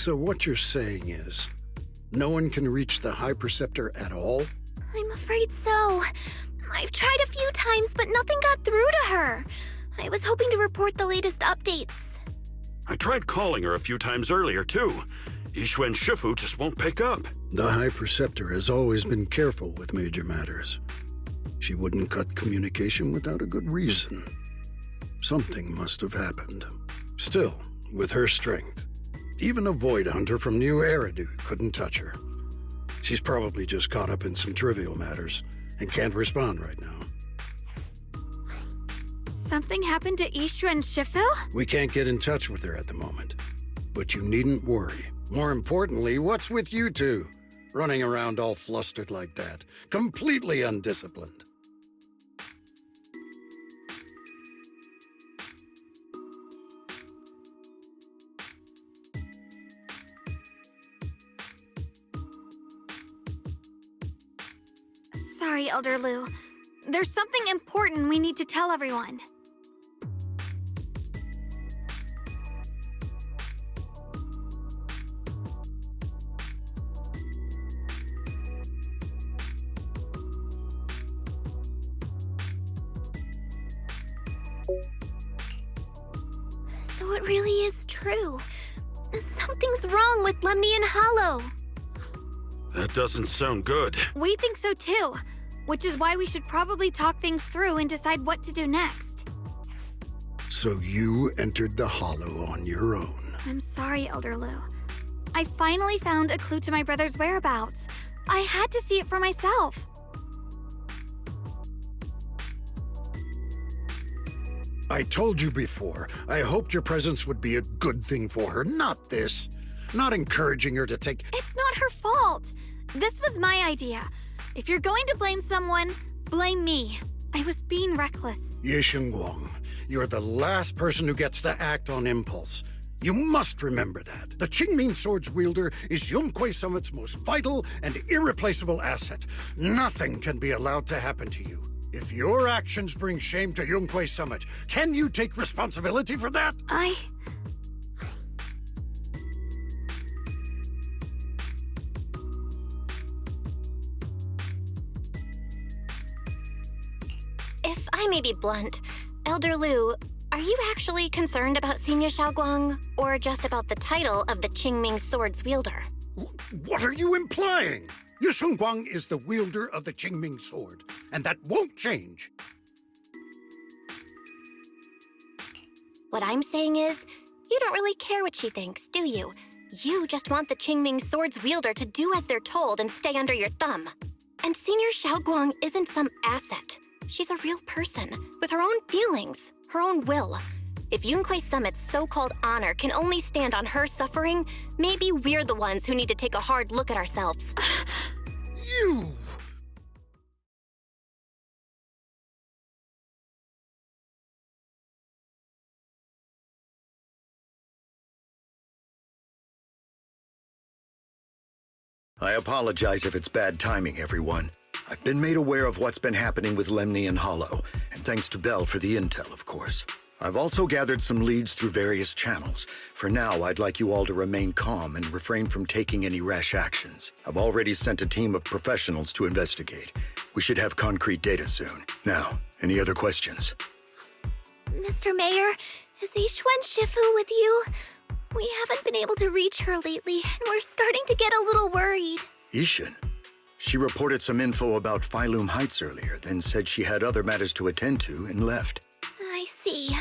So what you're saying is, no one can reach the High Preceptor at all? I'm afraid so. I've tried a few times, but nothing got through to her. I was hoping to report the latest updates. I tried calling her a few times earlier, too. Yixuan Shifu just won't pick up. The High Preceptor has always been careful with major matters. She wouldn't cut communication without a good reason. Something must have happened. Still, with her strength, even a Void Hunter from New Eridu couldn't touch her. She's probably just caught up in some trivial matters and can't respond right now. Something happened to Yixuan Shifu? We can't get in touch with her at the moment. But you needn't worry. More importantly, what's with you two? Running around all flustered like that. Completely undisciplined. Sorry, Elder Lu. There's something important we need to tell everyone. So it really is true. Something's wrong with Lemnian Hollow. That doesn't sound good. We think so too, which is why we should probably talk things through and decide what to do next. So you entered the Hollow on your own. I'm sorry, Elder Lu. I finally found a clue to my brother's whereabouts. I had to see it for myself. I told you before, I hoped your presence would be a good thing for her, not this. Not encouraging her to take— It's not her fault. This was my idea. If you're going to blame someone, blame me. I was being reckless. Ye Guang, you're the last person who gets to act on impulse. You must remember that. The Qingming Sword's wielder is Yunque Summit's most vital and irreplaceable asset. Nothing can be allowed to happen to you. If your actions bring shame to Yunque Summit, can you take responsibility for that? If I may be blunt, Elder Lu, are you actually concerned about Senior Xiaoguang, or just about the title of the Qingming Sword's wielder? What are you implying? Ye Guang is the wielder of the Qingming Sword, and that won't change. What I'm saying is, you don't really care what she thinks, do you? You just want the Qingming Sword's wielder to do as they're told and stay under your thumb. And Senior Xiaoguang isn't some asset. She's a real person, with her own feelings, her own will. If Yunque Summit's so-called honor can only stand on her suffering, maybe we're the ones who need to take a hard look at ourselves. You! I apologize if it's bad timing, everyone. I've been made aware of what's been happening with Lemnian Hollow, and thanks to Bell for the intel, of course. I've also gathered some leads through various channels. For now, I'd like you all to remain calm and refrain from taking any rash actions. I've already sent a team of professionals to investigate. We should have concrete data soon. Now, any other questions? Mr. Mayor, is Yixuan Shifu with you? We haven't been able to reach her lately, and we're starting to get a little worried. Yixuan? She reported some info about Phylum Heights earlier, then said she had other matters to attend to and left. I see.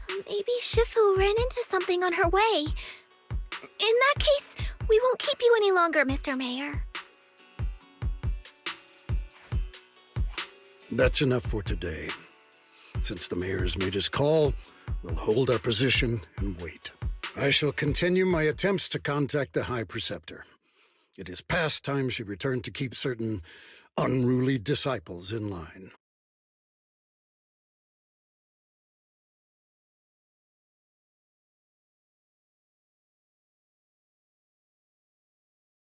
Maybe Shifu ran into something on her way. In that case, we won't keep you any longer, Mr. Mayor. That's enough for today. Since the mayor's made his call, we'll hold our position and wait. I shall continue my attempts to contact the High Preceptor. It is past time she returned to keep certain unruly disciples in line.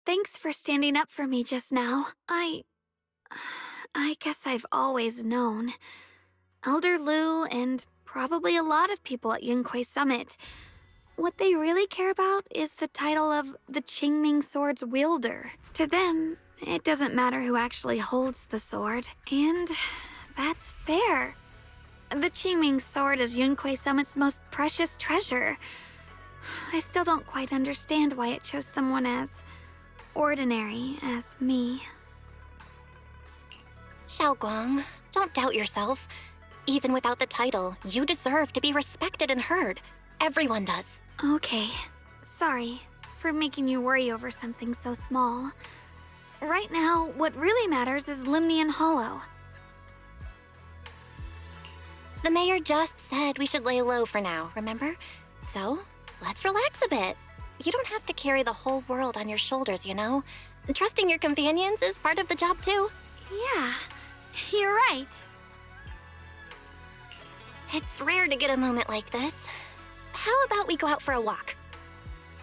Thanks for standing up for me just now. I guess I've always known. Elder Lu and probably a lot of people at Yunque Summit. what they really care about is the title of the Qingming Sword's wielder. To them, it doesn't matter who actually holds the sword, and that's fair. The Qingming Sword is Yunque Summit's most precious treasure. I still don't quite understand why it chose someone as ordinary as me. Xiaoguang, don't doubt yourself. Even without the title, you deserve to be respected and heard. Everyone does. Okay. Sorry for making you worry over something so small. Right now, what really matters is Limnian Hollow. The mayor just said we should lay low for now, remember? So, let's relax a bit. You don't have to carry the whole world on your shoulders, you know? Trusting your companions is part of the job too. Yeah, you're right. It's rare to get a moment like this. How about we go out for a walk?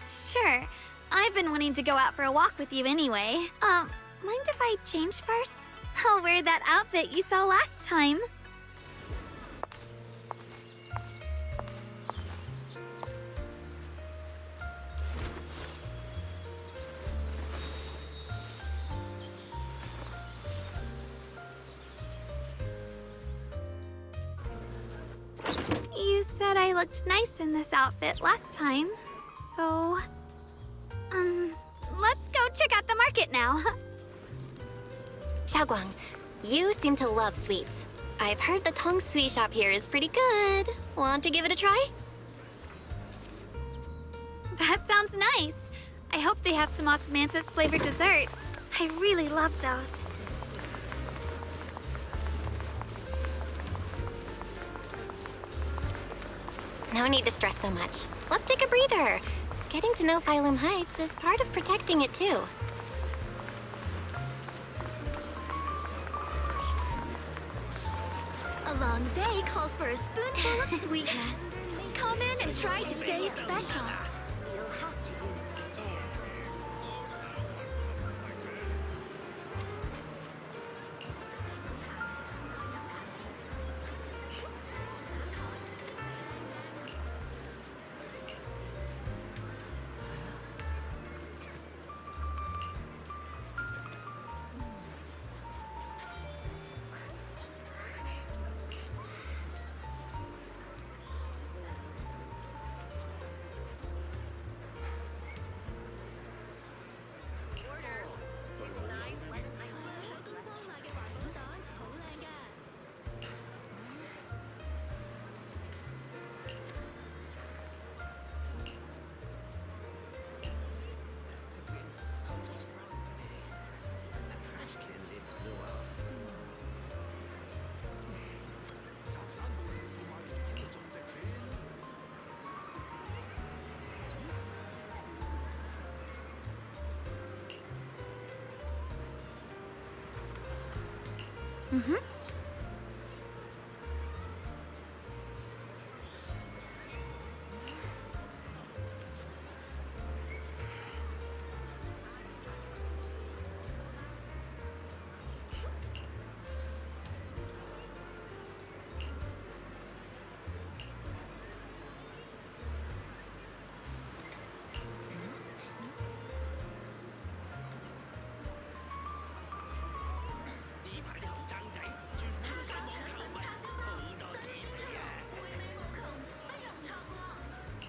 Sure. I've been wanting to go out for a walk with you anyway. Mind if I change first? I'll wear that outfit you saw last time. You said I looked nice in this outfit last time, so... let's go check out the market now. Xiaoguang, you seem to love sweets. I've heard the Tong Sui shop here is pretty good. Want to give it a try? That sounds nice. I hope they have some osmanthus flavored desserts. I really love those. No need to stress so much. Let's take a breather. Getting to know Phylum Heights is part of protecting it too. A long day calls for a spoonful of sweetness. Come in and try today's special. You'll have to use the stairs.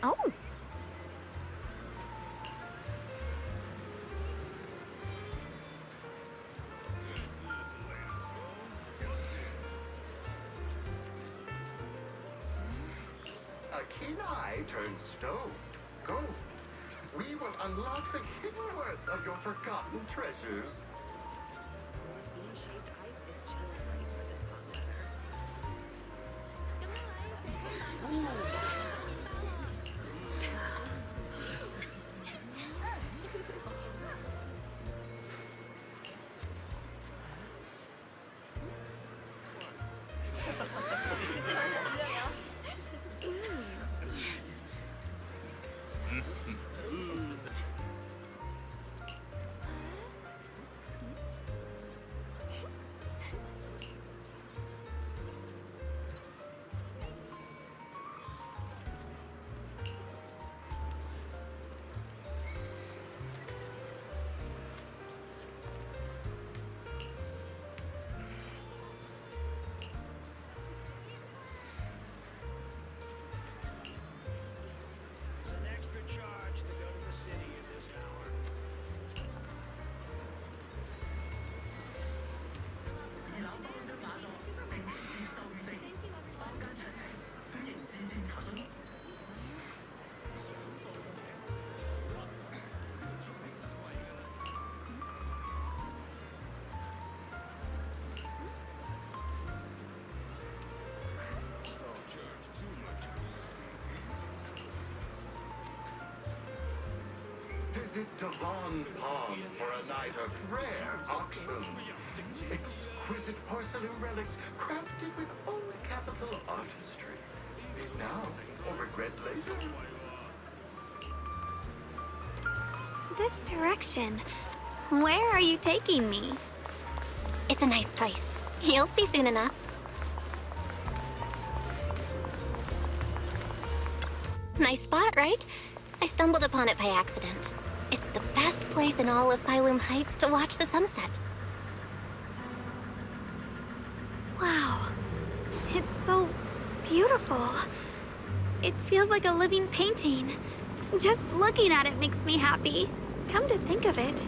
Oh. A keen eye turns stone to gold. We will unlock the hidden worth of your forgotten treasures. Bean-shaped ice is just right for this hot weather. Visit Devon Pond for a night of rare auctions. Exquisite porcelain relics crafted with only capital artistry. Bid now or regret later. This direction. Where are you taking me? It's a nice place. You'll see soon enough. Nice spot, right? I stumbled upon it by accident. It's the best place in all of Phylum Heights to watch the sunset. Wow. It's so beautiful. It feels like a living painting. Just looking at it makes me happy. Come to think of it,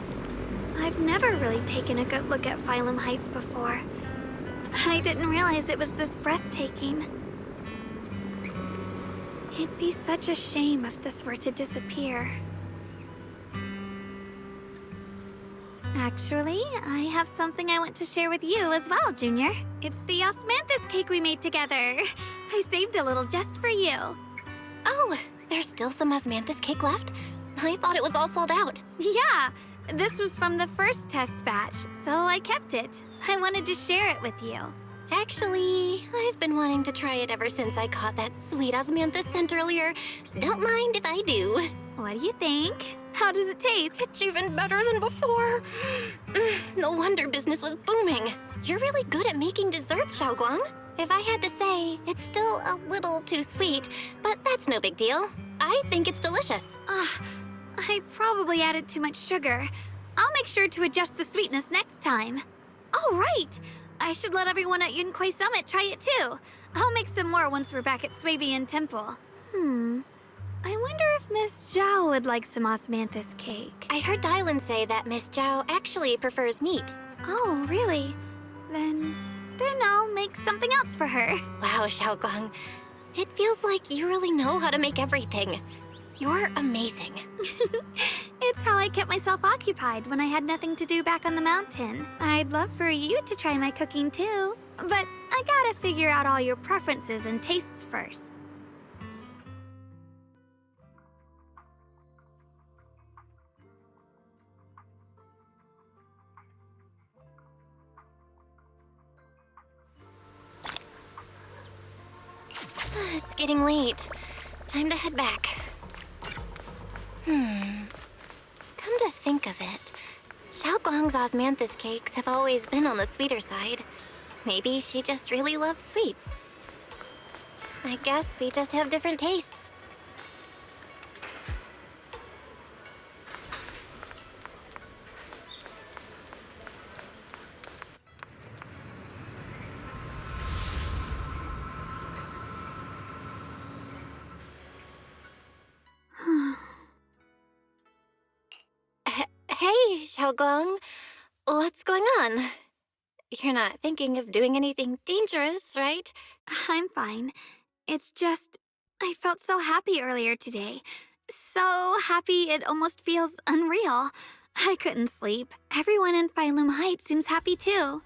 I've never really taken a good look at Phylum Heights before. I didn't realize it was this breathtaking. It'd be such a shame if this were to disappear. Actually, I have something I want to share with you as well, Junior. It's the osmanthus cake we made together. I saved a little just for you. Oh, there's still some osmanthus cake left? I thought it was all sold out. Yeah, this was from the first test batch, so I kept it. I wanted to share it with you. Actually, I've been wanting to try it ever since I caught that sweet osmanthus scent earlier. Don't mind if I do. What do you think? How does it taste? It's even better than before. No wonder business was booming. You're really good at making desserts, Xiaoguang. If I had to say, it's still a little too sweet, but that's no big deal. I think it's delicious. I probably added too much sugar. I'll make sure to adjust the sweetness next time. Oh, right! I should let everyone at Yunquai Summit try it too. I'll make some more once we're back at Swabian Temple. I wonder if Miss Zhao would like some osmanthus cake. I heard Dylan say that Miss Zhao actually prefers meat. Oh, really? Then I'll make something else for her. Wow, Xiaoguang. It feels like you really know how to make everything. You're amazing. It's how I kept myself occupied when I had nothing to do back on the mountain. I'd love for you to try my cooking too. But I gotta figure out all your preferences and tastes first. It's getting late. Time to head back. Come to think of it, Xiaoguang's osmanthus cakes have always been on the sweeter side. Maybe she just really loves sweets. I guess we just have different tastes. Hey, Xiaoguang. What's going on? You're not thinking of doing anything dangerous, right? I'm fine. It's just, I felt so happy earlier today. So happy it almost feels unreal. I couldn't sleep. Everyone in Phylum Heights seems happy too.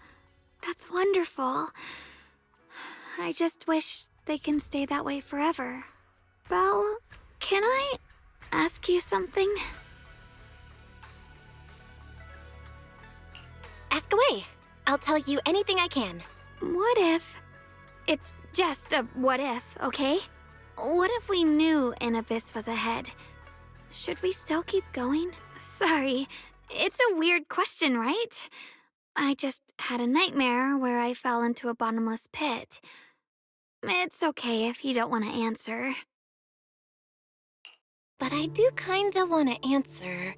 That's wonderful. I just wish they can stay that way forever. Belle, can I ask you something? Ask away. I'll tell you anything I can. What if... It's just a what if, okay? What if we knew an abyss was ahead? Should we still keep going? Sorry, it's a weird question, right? I just had a nightmare where I fell into a bottomless pit. It's okay if you don't want to answer. But I do kinda want to answer.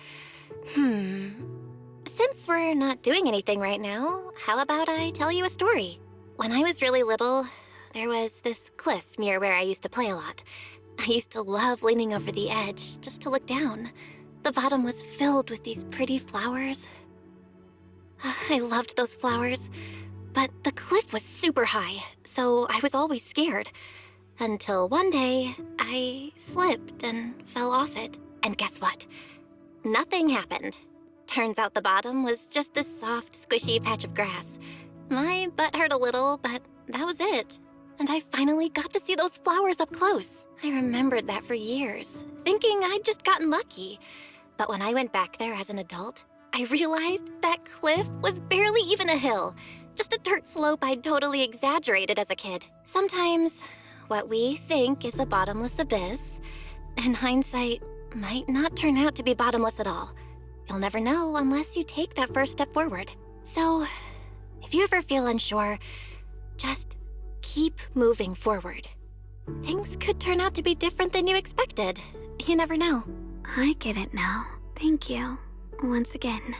Since we're not doing anything right now, how about I tell you a story? When I was really little, there was this cliff near where I used to play a lot. I used to love leaning over the edge just to look down. The bottom was filled with these pretty flowers. I loved those flowers, but the cliff was super high, so I was always scared. Until one day, I slipped and fell off it. And guess what? Nothing happened. Turns out the bottom was just this soft, squishy patch of grass. My butt hurt a little, but that was it. And I finally got to see those flowers up close. I remembered that for years, thinking I'd just gotten lucky. But when I went back there as an adult, I realized that cliff was barely even a hill. Just a dirt slope I'd totally exaggerated as a kid. Sometimes what we think is a bottomless abyss, in hindsight, might not turn out to be bottomless at all. You'll never know unless you take that first step forward. So, if you ever feel unsure, just keep moving forward. Things could turn out to be different than you expected. You never know. I get it now. Thank you. Once again.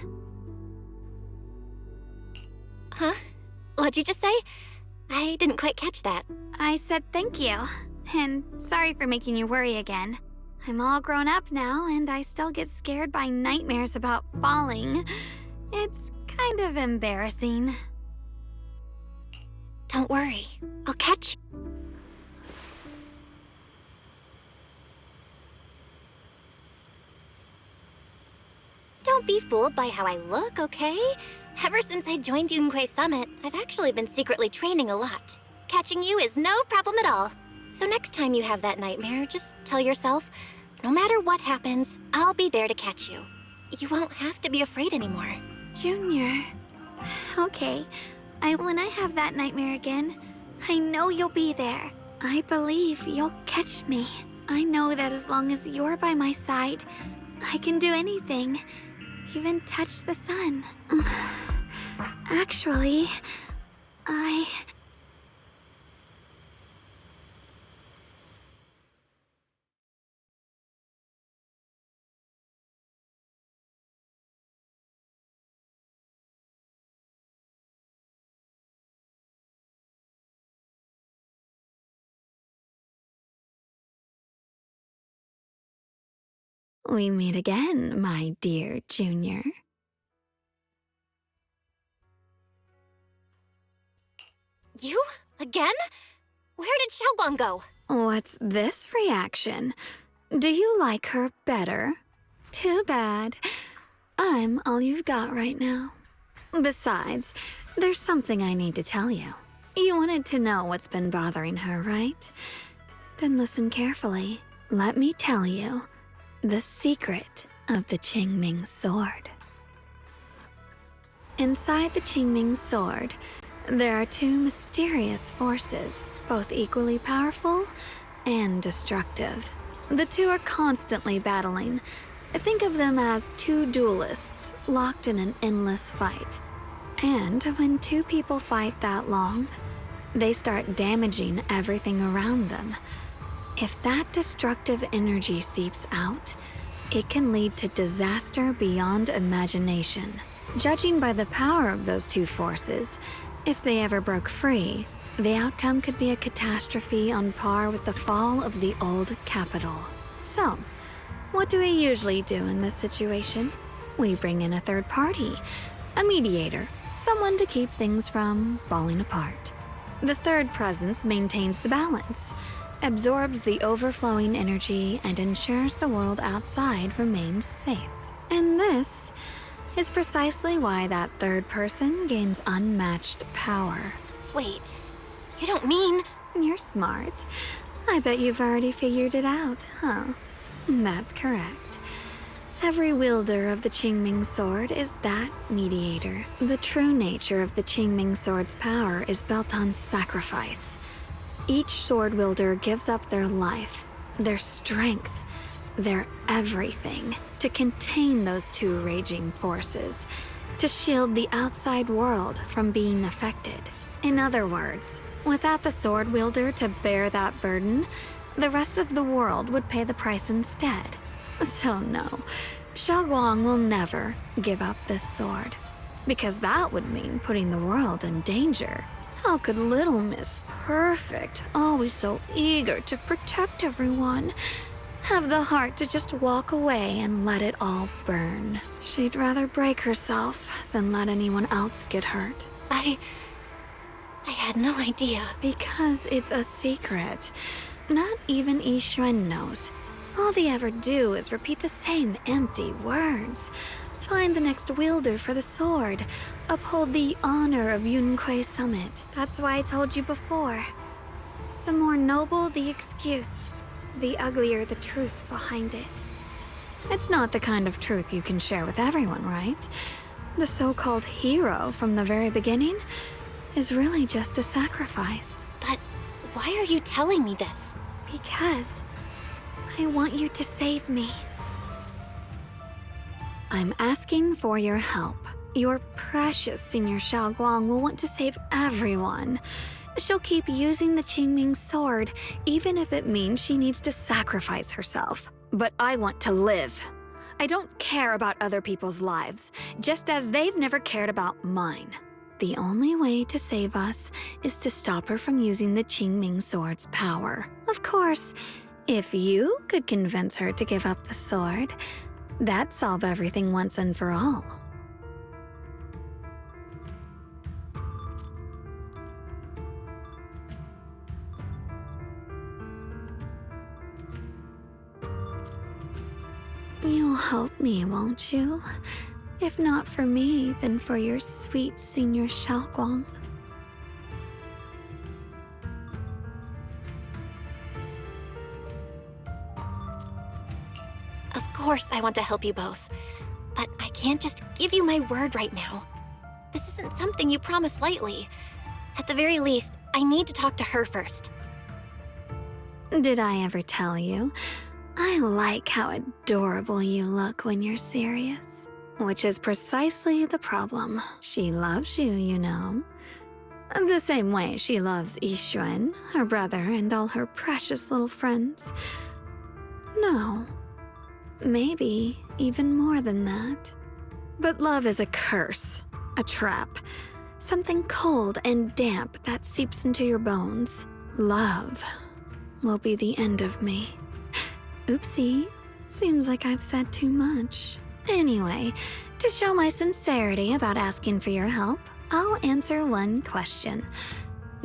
Huh? What'd you just say? I didn't quite catch that. I said thank you. And sorry for making you worry again. I'm all grown up now, and I still get scared by nightmares about falling. It's kind of embarrassing. Don't worry. I'll catch you. Don't be fooled by how I look, okay? Ever since I joined Yunquei Summit, I've actually been secretly training a lot. Catching you is no problem at all. So next time you have that nightmare, just tell yourself, no matter what happens, I'll be there to catch you. You won't have to be afraid anymore. Junior. Okay. When I have that nightmare again, I know you'll be there. I believe you'll catch me. I know that as long as you're by my side, I can do anything. Even touch the sun. Actually, we meet again, my dear Junior. You? Again? Where did Xiaoguang go? What's this reaction? Do you like her better? Too bad. I'm all you've got right now. Besides, there's something I need to tell you. You wanted to know what's been bothering her, right? Then listen carefully. Let me tell you the secret of the Qingming sword. Inside the Qingming sword, there are two mysterious forces, both equally powerful and destructive. The two are constantly battling. Think of them as two duelists locked in an endless fight. And when two people fight that long, they start damaging everything around them. If that destructive energy seeps out, it can lead to disaster beyond imagination. Judging by the power of those two forces, if they ever broke free, the outcome could be a catastrophe on par with the fall of the old capital. So, what do we usually do in this situation? We bring in a third party, a mediator, someone to keep things from falling apart. The third presence maintains the balance, absorbs the overflowing energy, and ensures the world outside remains safe. And this is precisely why that third person gains unmatched power. Wait, you don't mean... You're smart. I bet you've already figured it out, huh? That's correct. Every wielder of the Qingming sword is that mediator. The true nature of the Qingming sword's power is built on sacrifice. Each sword wielder gives up their life, their strength, their everything to contain those two raging forces, to shield the outside world from being affected. In other words, without the sword wielder to bear that burden, the rest of the world would pay the price instead. So no, Xiaoguang will never give up this sword, because that would mean putting the world in danger. How could little Miss Perfect, always so eager to protect everyone, have the heart to just walk away and let it all burn? She'd rather break herself than let anyone else get hurt. I had no idea. Because it's a secret. Not even Yixuan knows. All they ever do is repeat the same empty words. Find the next wielder for the sword. Uphold the honor of Yunquei Summit. That's why I told you before. The more noble the excuse, the uglier the truth behind it. It's not the kind of truth you can share with everyone, right? The so-called hero from the very beginning is really just a sacrifice. But why are you telling me this? Because I want you to save me. I'm asking for your help. Your precious Senior Xiaoguang will want to save everyone. She'll keep using the Qingming sword, even if it means she needs to sacrifice herself. But I want to live. I don't care about other people's lives, just as they've never cared about mine. The only way to save us is to stop her from using the Qingming sword's power. Of course, if you could convince her to give up the sword, that'd solve everything once and for all. You'll help me, won't you? If not for me, then for your sweet Senior Xiaoguang. Of course I want to help you both, but I can't just give you my word right now. This isn't something you promise lightly. At the very least, I need to talk to her first. Did I ever tell you? I like how adorable you look when you're serious. Which is precisely the problem. She loves you, you know. The same way she loves Yixuan, her brother, and all her precious little friends. No. Maybe even more than that. But love is a curse, a trap. Something cold and damp that seeps into your bones. Love will be the end of me. Oopsie. Seems like I've said too much. Anyway, to show my sincerity about asking for your help, I'll answer one question.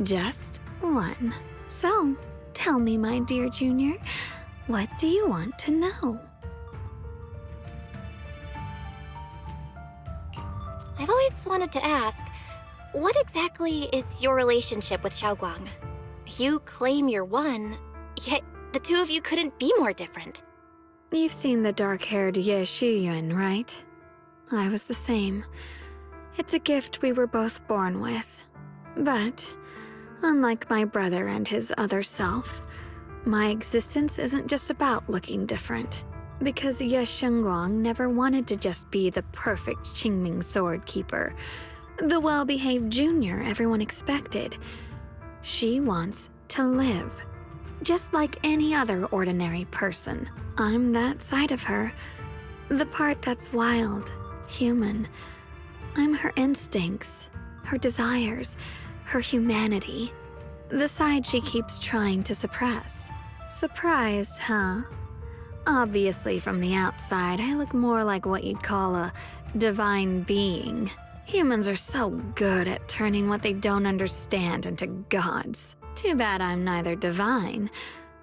Just one. So, tell me, my dear Junior, what do you want to know? I've always wanted to ask, what exactly is your relationship with Xiaoguang? You claim you're one, yet the two of you couldn't be more different. You've seen the dark-haired Ye Shiyuan, right? I was the same. It's a gift we were both born with. But, unlike my brother and his other self, my existence isn't just about looking different. Because Ye Shengguang never wanted to just be the perfect Qingming sword keeper, the well-behaved junior everyone expected. She wants to live. Just like any other ordinary person. I'm that side of her. The part that's wild, human. I'm her instincts, her desires, her humanity. The side she keeps trying to suppress. Surprised, huh? Obviously, from the outside, I look more like what you'd call a divine being. Humans are so good at turning what they don't understand into gods. Too bad I'm neither divine,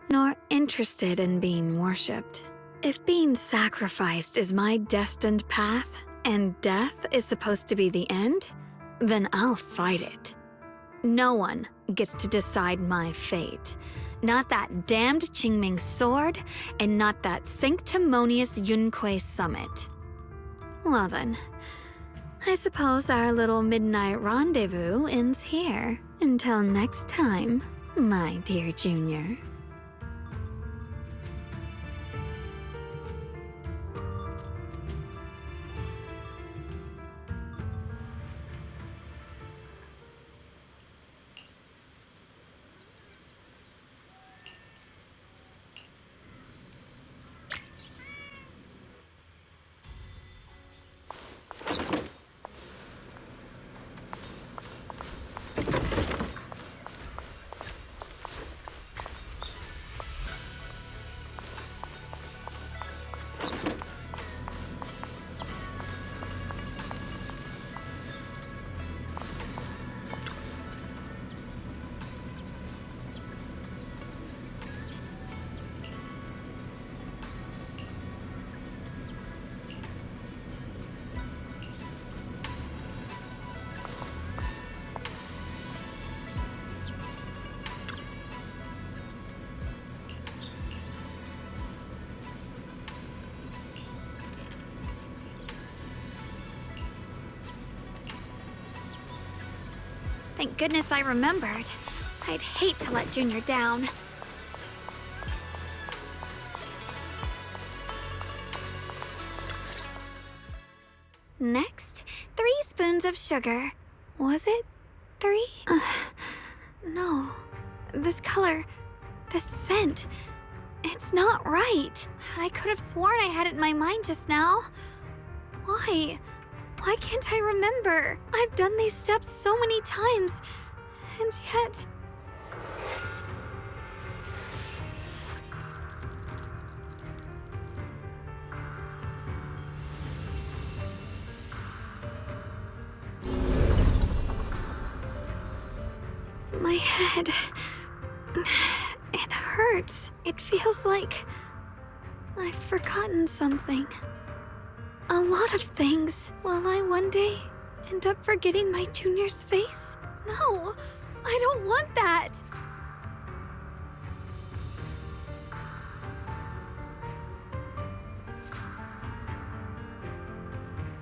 nor interested in being worshipped. If being sacrificed is my destined path, and death is supposed to be the end, then I'll fight it. No one gets to decide my fate. Not that damned Qingming sword, and not that sanctimonious Yunque summit. Well then, I suppose our little midnight rendezvous ends here. Until next time, my dear Junior. Thank goodness I remembered. I'd hate to let Junior down. Next, 3 spoons of sugar. Was it 3? No. This color, this scent, it's not right. I could have sworn I had it in my mind just now. Why? Why can't I remember? I've done these steps so many times, and yet... My head... It hurts. It feels like... I've forgotten something. A lot of things. Will I one day end up forgetting my Junior's face? No! I don't want that!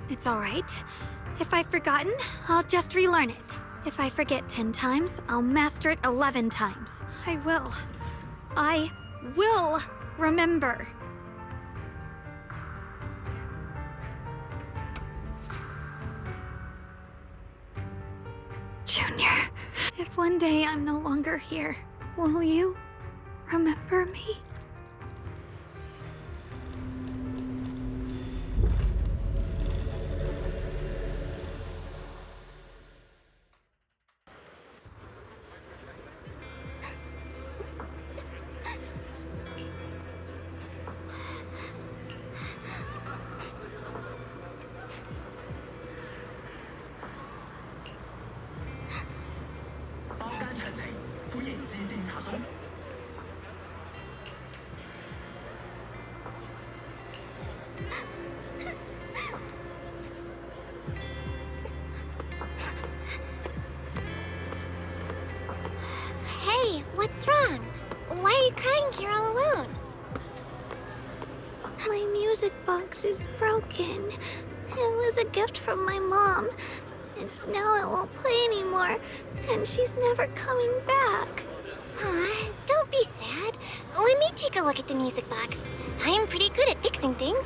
It's alright. If I've forgotten, I'll just relearn it. If I forget 10 times, I'll master it 11 times. I will remember. Junior, if one day I'm no longer here, will you remember me? Hey, what's wrong? Why are you crying here all alone? My music box is broken. It was a gift from my mom. And now it won't play anymore. And she's never coming back. Aw, don't be sad. Let me take a look at the music box. I'm pretty good at fixing things.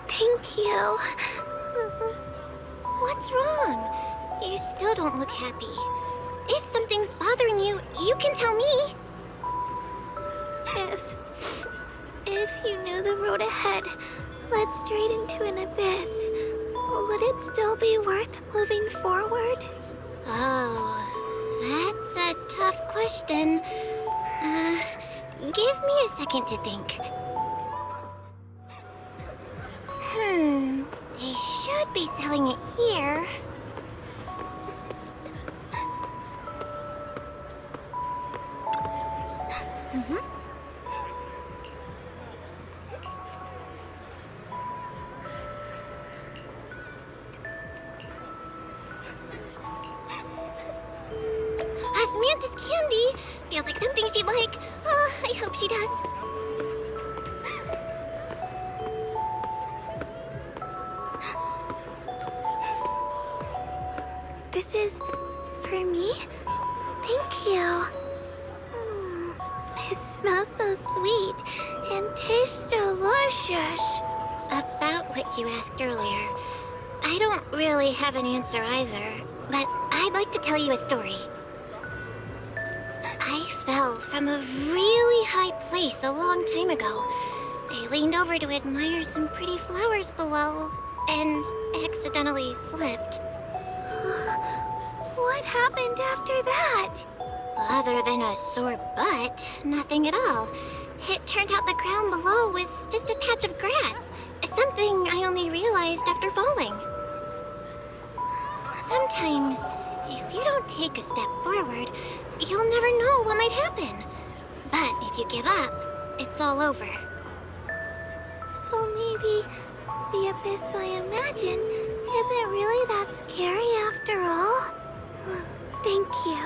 Thank you. What's wrong? You still don't look happy. If something's bothering you, you can tell me. If you knew the road ahead led straight into an abyss, would it still be worth moving forward? Oh, that's a tough question. Give me a second to think. They should be selling it here. Osmanthus candy! Feels like something she'd like. Oh, I hope she does. This is for me? Thank you. It smells so sweet and tastes delicious. About what you asked earlier, I don't really have an answer either, but I'd like to tell you a story. I fell from a really high place a long time ago. I leaned over to admire some pretty flowers below, and accidentally slipped. What happened after that? Other than a sore butt, nothing at all. It turned out the ground below was just a patch of grass, something I only realized after falling. Sometimes, if you don't take a step forward, you'll never know what might happen. But if you give up, it's all over. So maybe the abyss I imagine isn't really that scary after all? Thank you.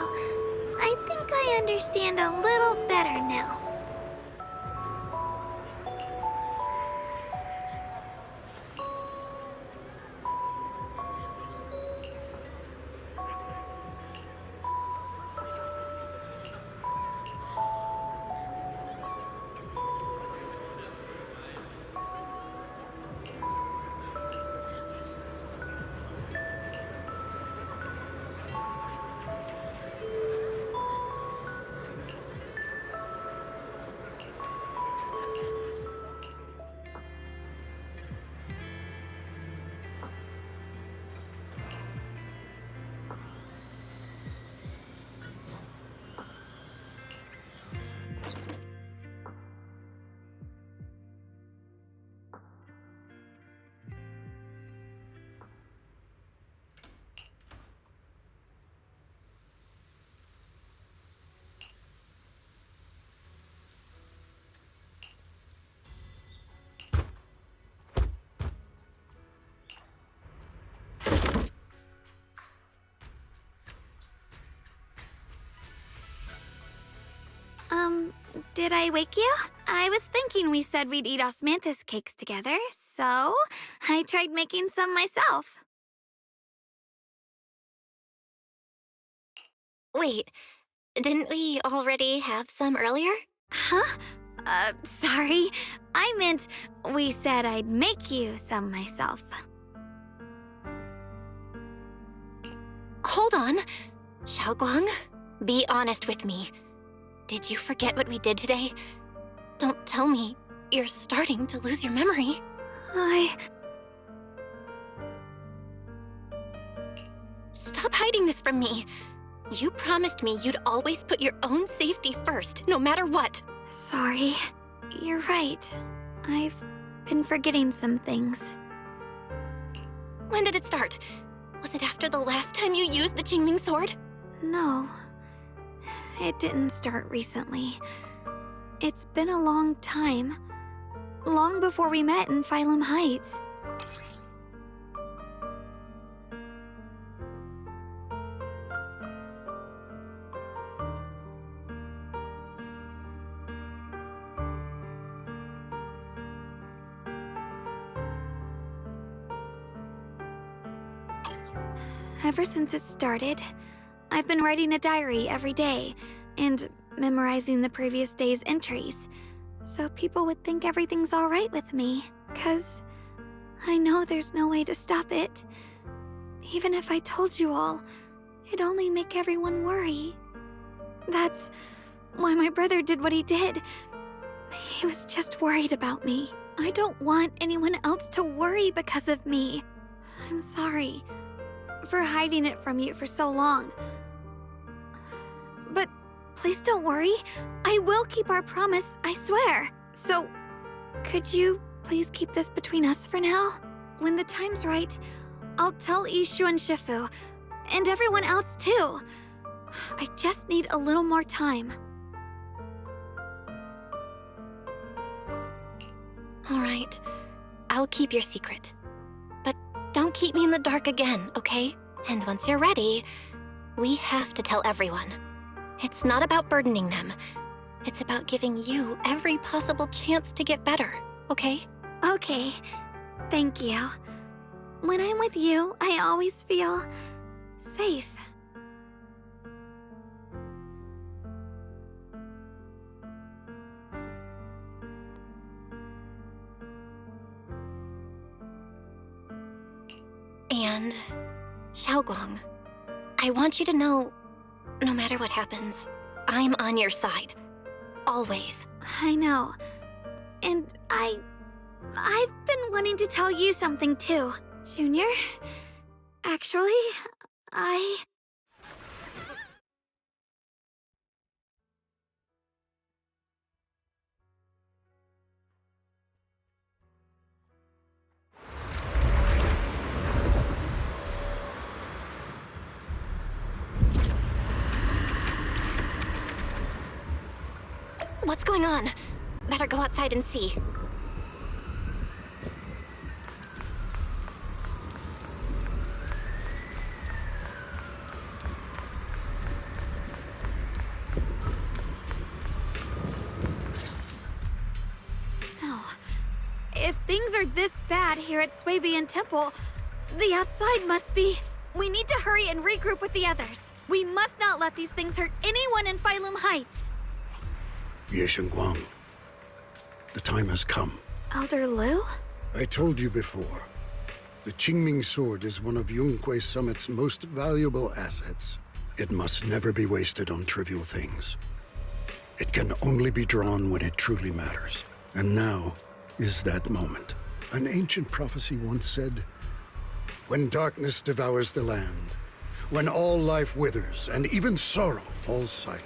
I think I understand a little better now. Did I wake you? I was thinking we said we'd eat osmanthus cakes together, so I tried making some myself. Wait, didn't we already have some earlier? Huh? Sorry. I meant we said I'd make you some myself. Hold on. Xiaoguang, be honest with me. Did you forget what we did today? Don't tell me you're starting to lose your memory. Stop hiding this from me. You promised me you'd always put your own safety first, no matter what. Sorry. You're right. I've been forgetting some things. When did it start? Was it after the last time you used the Qingming sword? No. It didn't start recently. It's been a long time. Long before we met in Phylum Heights. Ever since it started, I've been writing a diary every day and memorizing the previous day's entries, so people would think everything's all right with me, 'cause I know there's no way to stop it. Even if I told you all, it'd only make everyone worry. That's why my brother did what he did. He was just worried about me. I don't want anyone else to worry because of me. I'm sorry for hiding it from you for so long. But please don't worry. I will keep our promise, I swear. So, could you please keep this between us for now? When the time's right, I'll tell Ishu and Shifu, and everyone else too. I just need a little more time. All right, I'll keep your secret. But don't keep me in the dark again, okay? And once you're ready, we have to tell everyone. It's not about burdening them. It's about giving you every possible chance to get better, okay? Okay, thank you. When I'm with you, I always feel safe. And, Xiaoguang, I want you to know, no matter what happens, I'm on your side. Always. I know. And I've been wanting to tell you something too, Junior. Actually, What's going on? Better go outside and see. no. If things are this bad here at Swabian Temple, the outside must be... We need to hurry and regroup with the others. We must not let these things hurt anyone in Phylum Heights. Ye Guang, the time has come. Elder Liu? I told you before, the Qingming sword is one of Yunque Summit's most valuable assets. It must never be wasted on trivial things. It can only be drawn when it truly matters. And now is that moment. An ancient prophecy once said, "When darkness devours the land, when all life withers and even sorrow falls silent,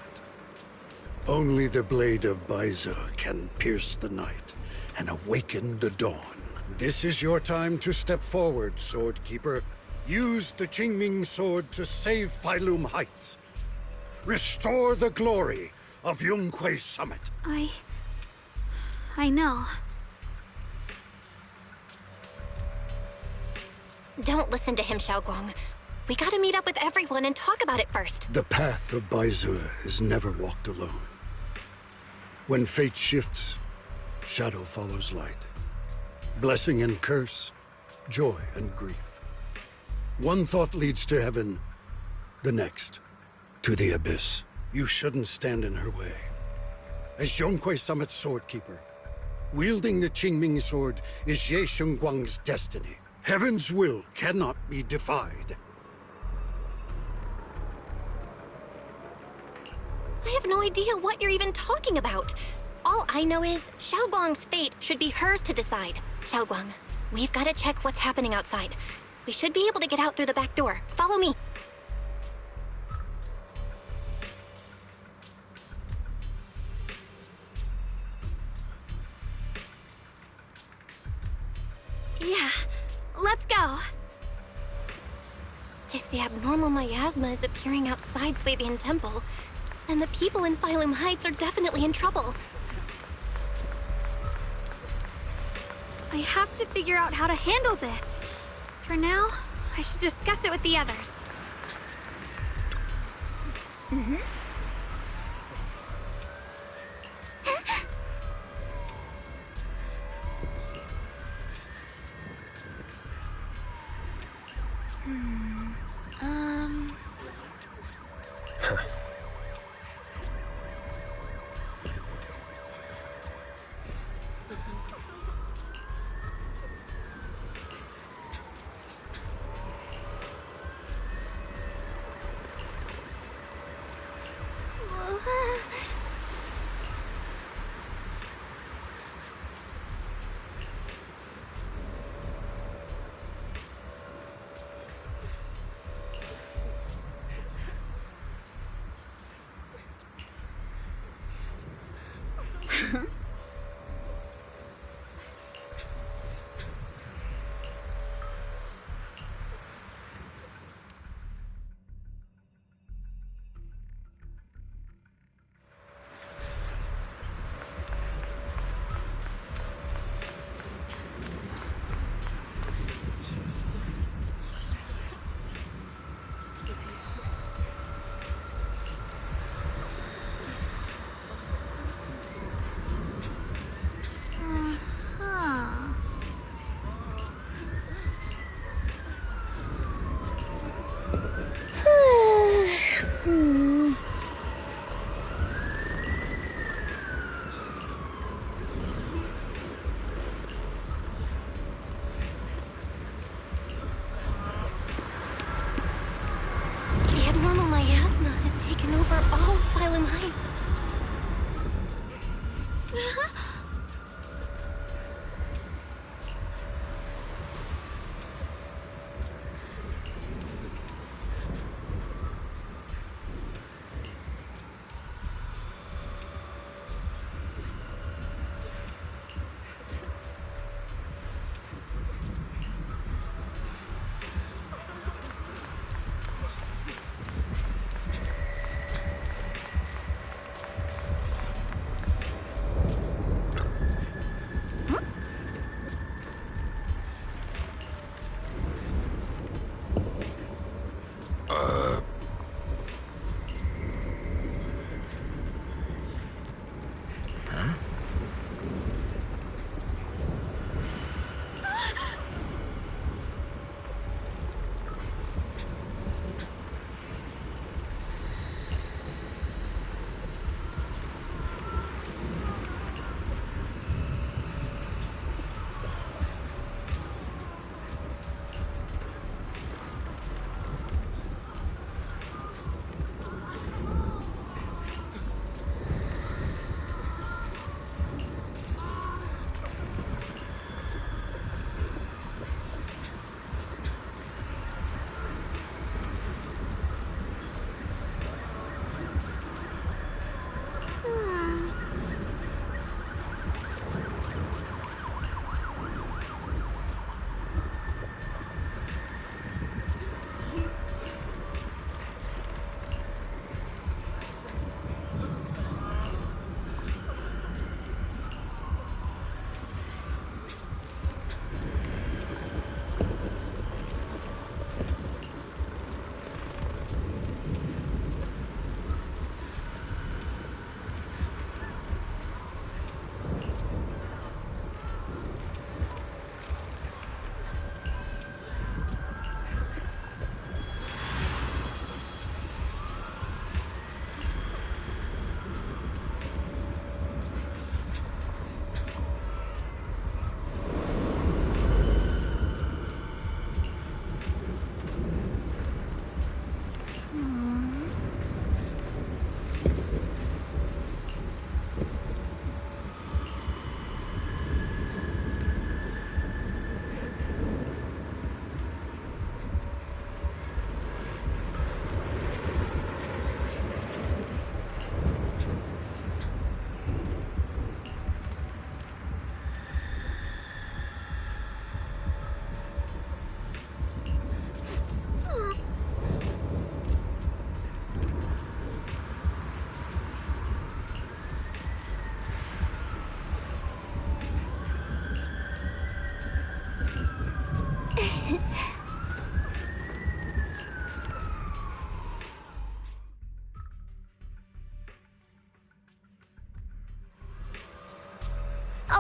only the blade of Baize can pierce the night and awaken the dawn." This is your time to step forward, Swordkeeper. Use the Qingming sword to save Phylum Heights. Restore the glory of Yunque Summit. I know. Don't listen to him, Xiaoguang. We gotta meet up with everyone and talk about it first. The path of Baize is never walked alone. When fate shifts, shadow follows light. Blessing and curse, joy and grief. One thought leads to heaven, the next to the abyss. You shouldn't stand in her way. As Zhonghui Summit's swordkeeper, wielding the Qingming sword is Ye Shengguang's destiny. Heaven's will cannot be defied. I have no idea what you're even talking about. All I know is Xiaoguang's fate should be hers to decide. Xiaoguang, we've got to check what's happening outside. We should be able to get out through the back door. Follow me. Yeah, let's go. If the abnormal miasma is appearing outside Swabian Temple, then the people in Phylum Heights are definitely in trouble. I have to figure out how to handle this. For now, I should discuss it with the others. The abnormal miasma has taken over all of Phylum Heights.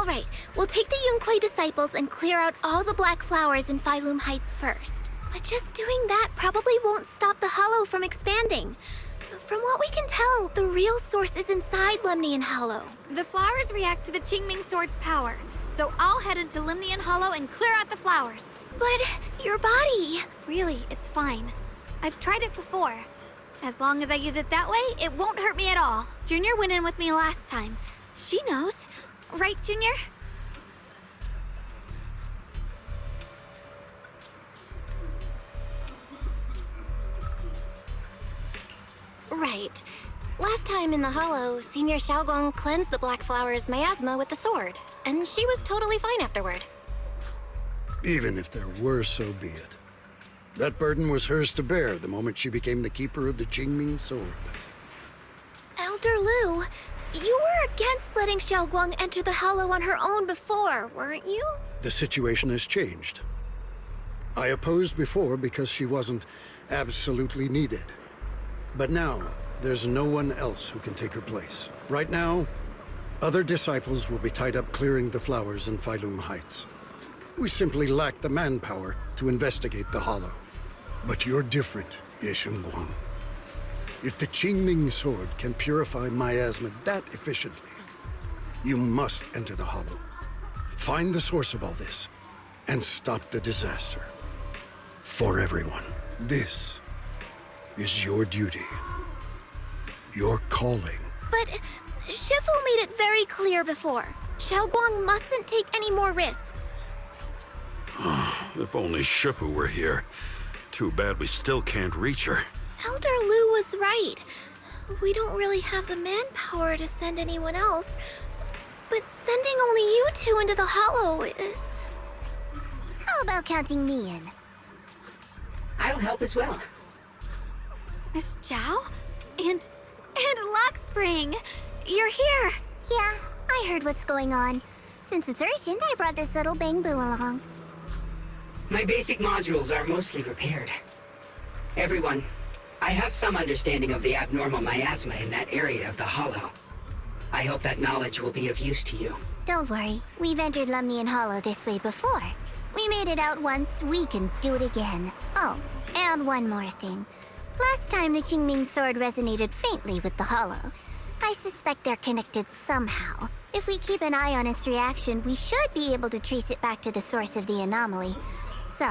All right, we'll take the Yunquei disciples and clear out all the black flowers in Phylum Heights first. But just doing that probably won't stop the Hollow from expanding. From what we can tell, the real source is inside Lemnian Hollow. The flowers react to the Qingming Sword's power, so I'll head into Lemnian Hollow and clear out the flowers. But your body... Really, it's fine. I've tried it before. As long as I use it that way, it won't hurt me at all. Junior went in with me last time. She knows. Right, Junior? Right. Last time in the Hollow, Senior Xiaoguang cleansed the Black Flower's miasma with the sword, and she was totally fine afterward. Even if there were, so be it. That burden was hers to bear the moment she became the keeper of the Qingming Sword. Elder Lu, you were against letting Xiaoguang enter the Hollow on her own before, weren't you? The situation has changed. I opposed before because she wasn't absolutely needed. But now, there's no one else who can take her place. Right now, other disciples will be tied up clearing the flowers in Phylum Heights. We simply lack the manpower to investigate the Hollow. But you're different, Ye Shengguang. If the Qingming Sword can purify miasma that efficiently, you must enter the Hollow. Find the source of all this, and stop the disaster. For everyone, this is your duty. Your calling. But Shifu made it very clear before. Xiaoguang mustn't take any more risks. If only Shifu were here. Too bad we still can't reach her. Elder Lu was right. We don't really have the manpower to send anyone else. But sending only you two into the Hollow is... How about counting me in? I'll help as well. Miss Zhao? And Lock Spring! You're here! Yeah, I heard what's going on. Since it's urgent, I brought this little bamboo along. My basic modules are mostly repaired. Everyone, I have some understanding of the abnormal miasma in that area of the Hollow. I hope that knowledge will be of use to you. Don't worry, we've entered Lemnian Hollow this way before. We made it out once, we can do it again. Oh, and one more thing. Last time the Qingming Sword resonated faintly with the Hollow. I suspect they're connected somehow. If we keep an eye on its reaction, we should be able to trace it back to the source of the anomaly. So,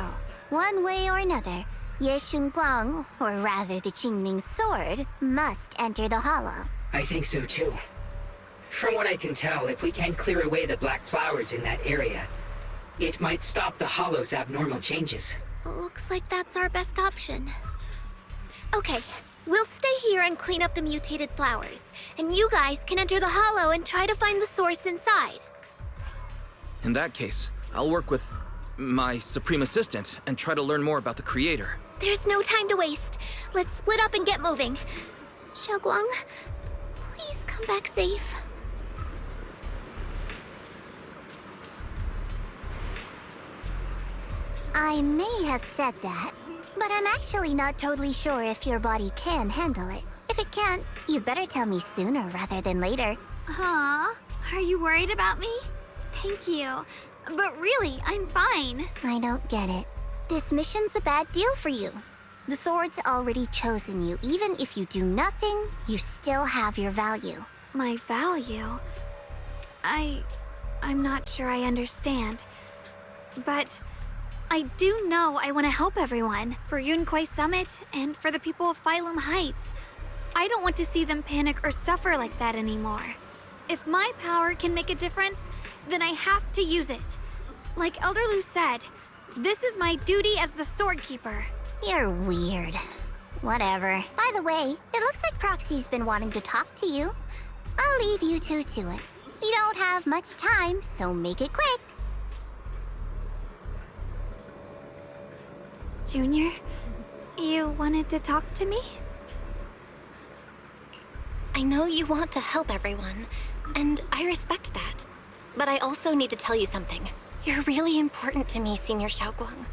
one way or another, Ye Shengguang, or rather the Qingming Sword, must enter the Hollow. I think so too. From what I can tell, if we can clear away the black flowers in that area, it might stop the Hollow's abnormal changes. Looks like that's our best option. Okay, we'll stay here and clean up the mutated flowers. And you guys can enter the Hollow and try to find the source inside. In that case, I'll work with my Supreme Assistant and try to learn more about the Creator. There's no time to waste. Let's split up and get moving. Xiaoguang, please come back safe. I may have said that, but I'm actually not totally sure if your body can handle it. If it can't, you better tell me sooner rather than later. Huh? Are you worried about me? Thank you. But really, I'm fine. I don't get it. This mission's a bad deal for you. The sword's already chosen you. Even if you do nothing, you still have your value. My value? I'm not sure I understand. But I do know I want to help everyone. For Yunquei Summit and for the people of Phylum Heights. I don't want to see them panic or suffer like that anymore. If my power can make a difference, then I have to use it. Like Elder Lu said, this is my duty as the Sword Keeper. You're weird. Whatever. By the way, it looks like Proxy's been wanting to talk to you. I'll leave you two to it. You don't have much time, so make it quick. Junior, you wanted to talk to me? I know you want to help everyone, and I respect that. But I also need to tell you something. You're really important to me, Senior Xiaoguang.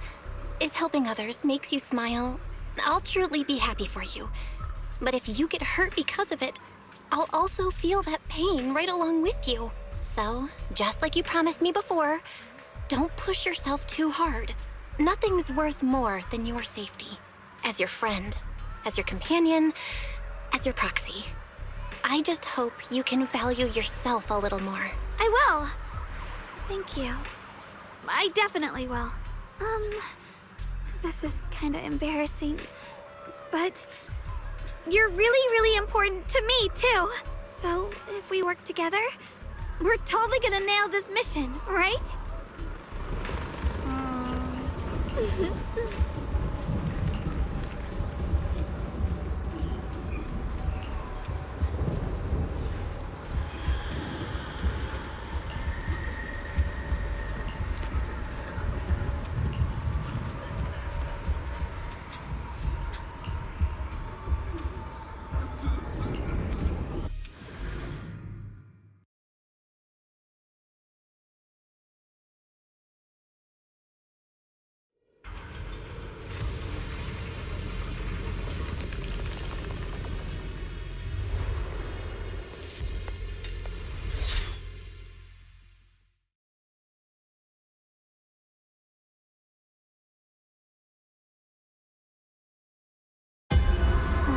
If helping others makes you smile, I'll truly be happy for you. But if you get hurt because of it, I'll also feel that pain right along with you. So, just like you promised me before, don't push yourself too hard. Nothing's worth more than your safety. As your friend, as your companion, as your proxy. I just hope you can value yourself a little more. I will. Thank you. I definitely will. This is kinda embarrassing, but you're really, really important to me, too. So, if we work together, we're totally gonna nail this mission, right?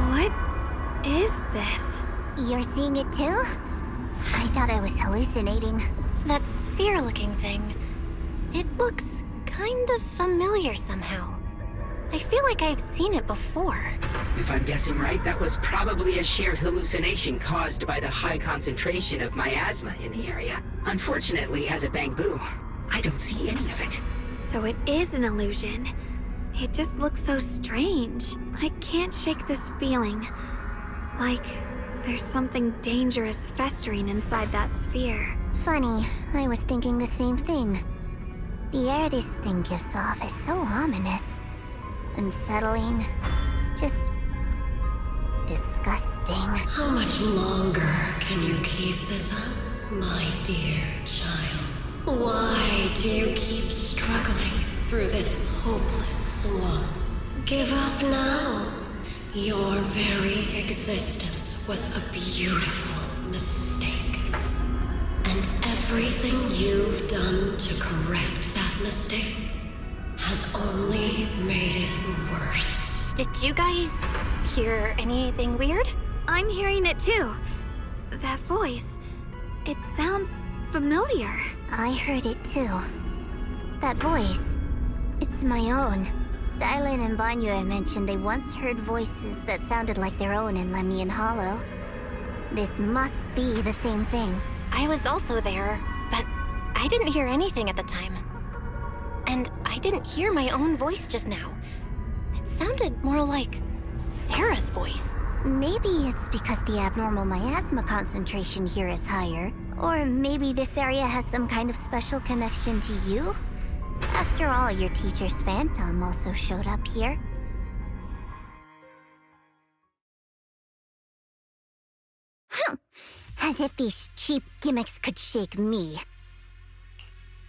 What is this? You're seeing it too? I thought I was hallucinating. That sphere-looking thing, it looks kind of familiar somehow. I feel like I've seen it before. If I'm guessing right, that was probably a shared hallucination caused by the high concentration of miasma in the area. Unfortunately, as a Bangbu, I don't see any of it. So it is an illusion. It just looks so strange. I can't shake this feeling. Like there's something dangerous festering inside that sphere. Funny, I was thinking the same thing. The air this thing gives off is so ominous. Unsettling. Just disgusting. How much longer can you keep this up, my dear child? Why do you keep struggling through this hopeless swamp? Give up now. Your very existence was a beautiful mistake. And everything you've done to correct that mistake has only made it worse. Did you guys hear anything weird? I'm hearing it too. That voice. It sounds familiar. I heard it too. That voice. It's my own. Dylan and Banyue mentioned they once heard voices that sounded like their own in Lemnian Hollow. This must be the same thing. I was also there, but I didn't hear anything at the time. And I didn't hear my own voice just now. It sounded more like Sarah's voice. Maybe it's because the abnormal miasma concentration here is higher. Or maybe this area has some kind of special connection to you? After all, your teacher's phantom also showed up here. As if these cheap gimmicks could shake me.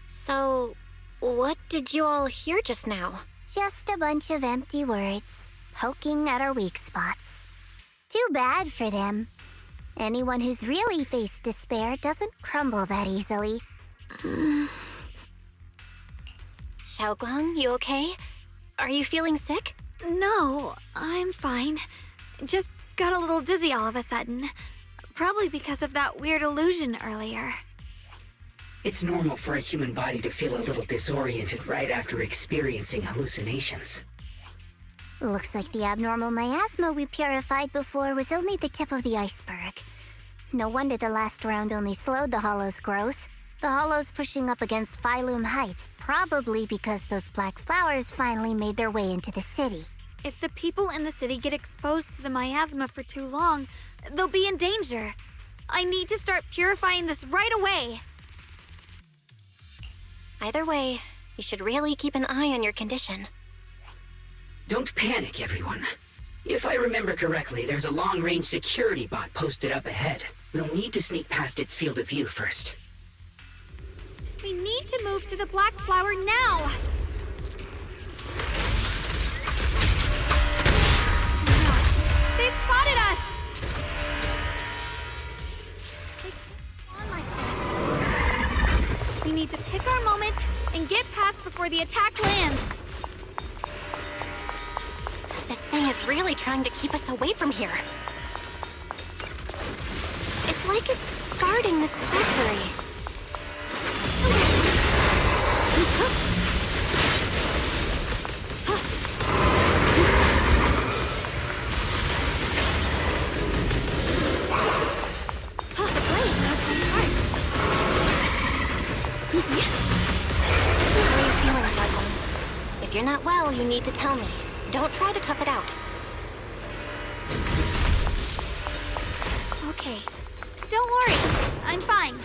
So, what did you all hear just now? Just a bunch of empty words, poking at our weak spots. Too bad for them. Anyone who's really faced despair doesn't crumble that easily. Xiaoguang, you okay? Are you feeling sick? No, I'm fine. Just got a little dizzy all of a sudden. Probably because of that weird illusion earlier. It's normal for a human body to feel a little disoriented right after experiencing hallucinations. Looks like the abnormal miasma we purified before was only the tip of the iceberg. No wonder the last round only slowed the Hollow's growth. The Hollow's pushing up against Phylum Heights, probably because those black flowers finally made their way into the city. If the people in the city get exposed to the miasma for too long, they'll be in danger. I need to start purifying this right away. Either way, you should really keep an eye on your condition. Don't panic, everyone. If I remember correctly, there's a long-range security bot posted up ahead. We'll need to sneak past its field of view first. We need to move to the black flower now! They've spotted us! They can't go on like this. where the attack lands. This thing is really trying to keep us away from here. It's like it's guarding this factory. How are you feeling, Shadowman? If you're not well, you need to tell me. Don't try to tough it out. Okay. Don't worry. I'm fine.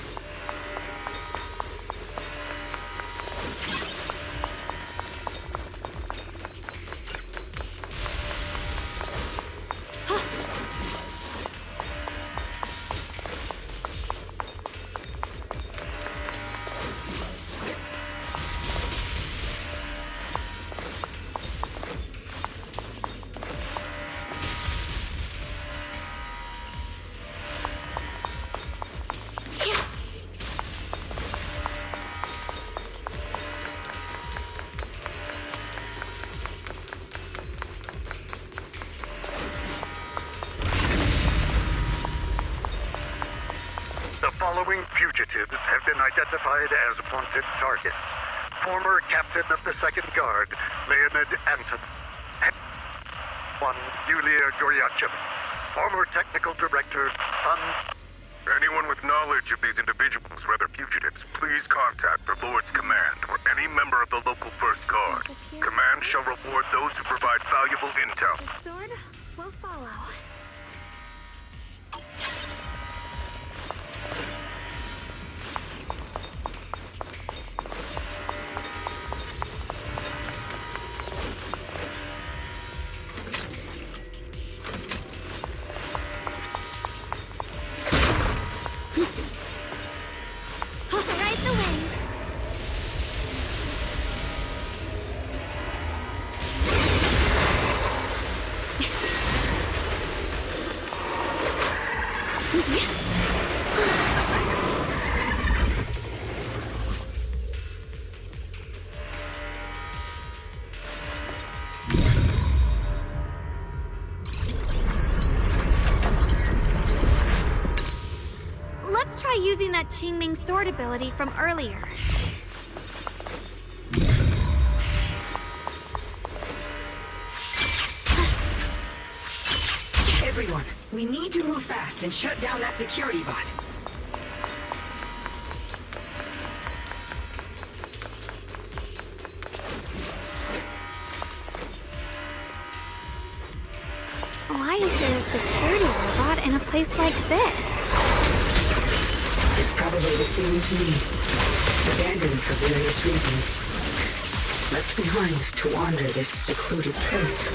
The following fugitives have bbeen identified as wanted targets. Former Captain of the Second Guard, Leonid Anton. One, Yulia Goryachev. Former Technical Director, Sun. Anyone with knowledge of these individuals, rather fugitives, please contact the Lord's Command or any member of the local First Guard. Command shall reward those who provide valuable intel. The sword will follow. Ride the wind. Let's try using that Qingming sword ability from earlier. Everyone, we need to move fast and shut down that security bot. Why is there a security robot in a place like this? It's probably the same as me. Abandoned for various reasons. Left behind to wander this secluded place.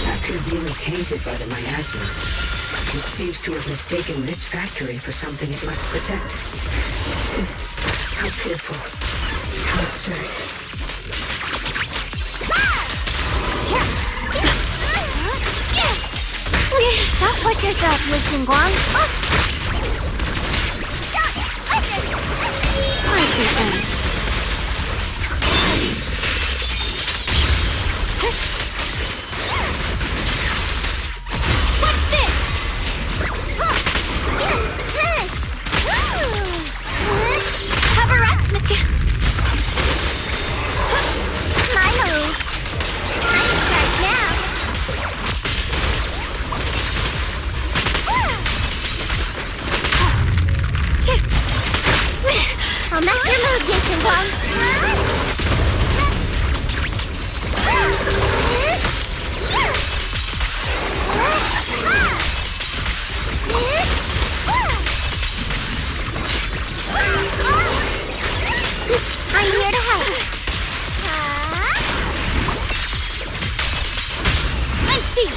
After being tainted by the miasma, it seems to have mistaken this factory for something it must protect. How pitiful. How absurd. Don't push yourself, Lu Xingguang. Mighty end. What's this? Have a rest, my move. I'm in charge now. I'll mess your mood, Lu Xingguang. I'm here to help. I see.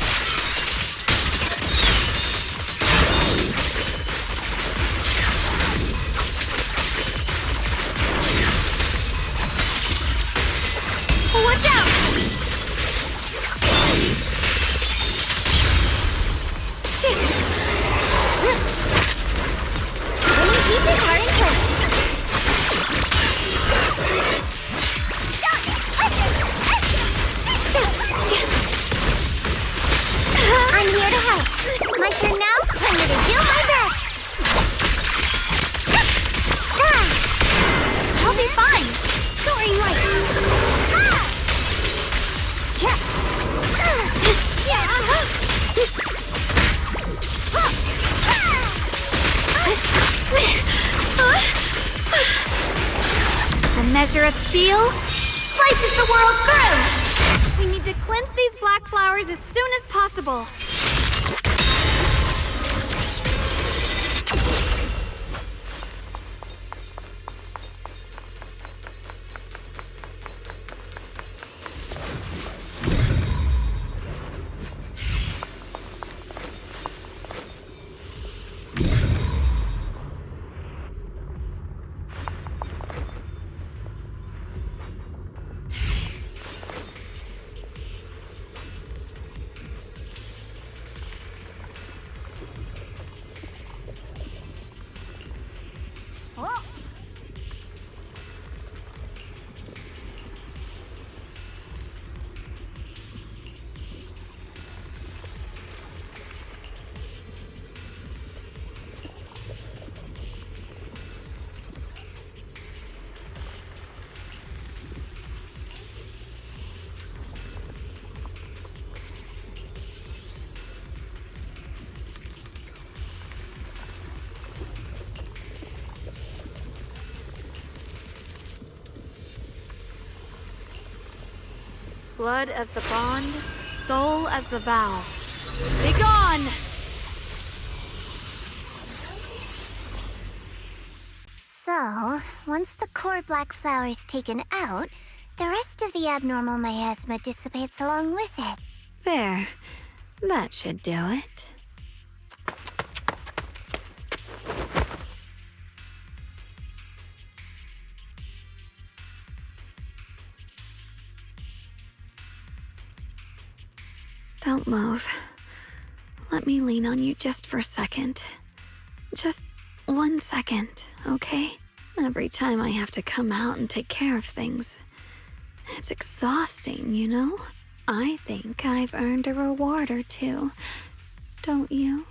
measure of steel slices the world through! We need to cleanse these black flowers as soon as possible. Blood as the bond, soul as the vow. Be gone! So, once the core black flower is taken out, the rest of the abnormal miasma dissipates along with it. There. That should do it. Don't move. Let me lean on you just for a second. Just 1 second, okay? Every time I have to come out and take care of things, it's exhausting, you know? I think I've earned a reward or two. Don't you?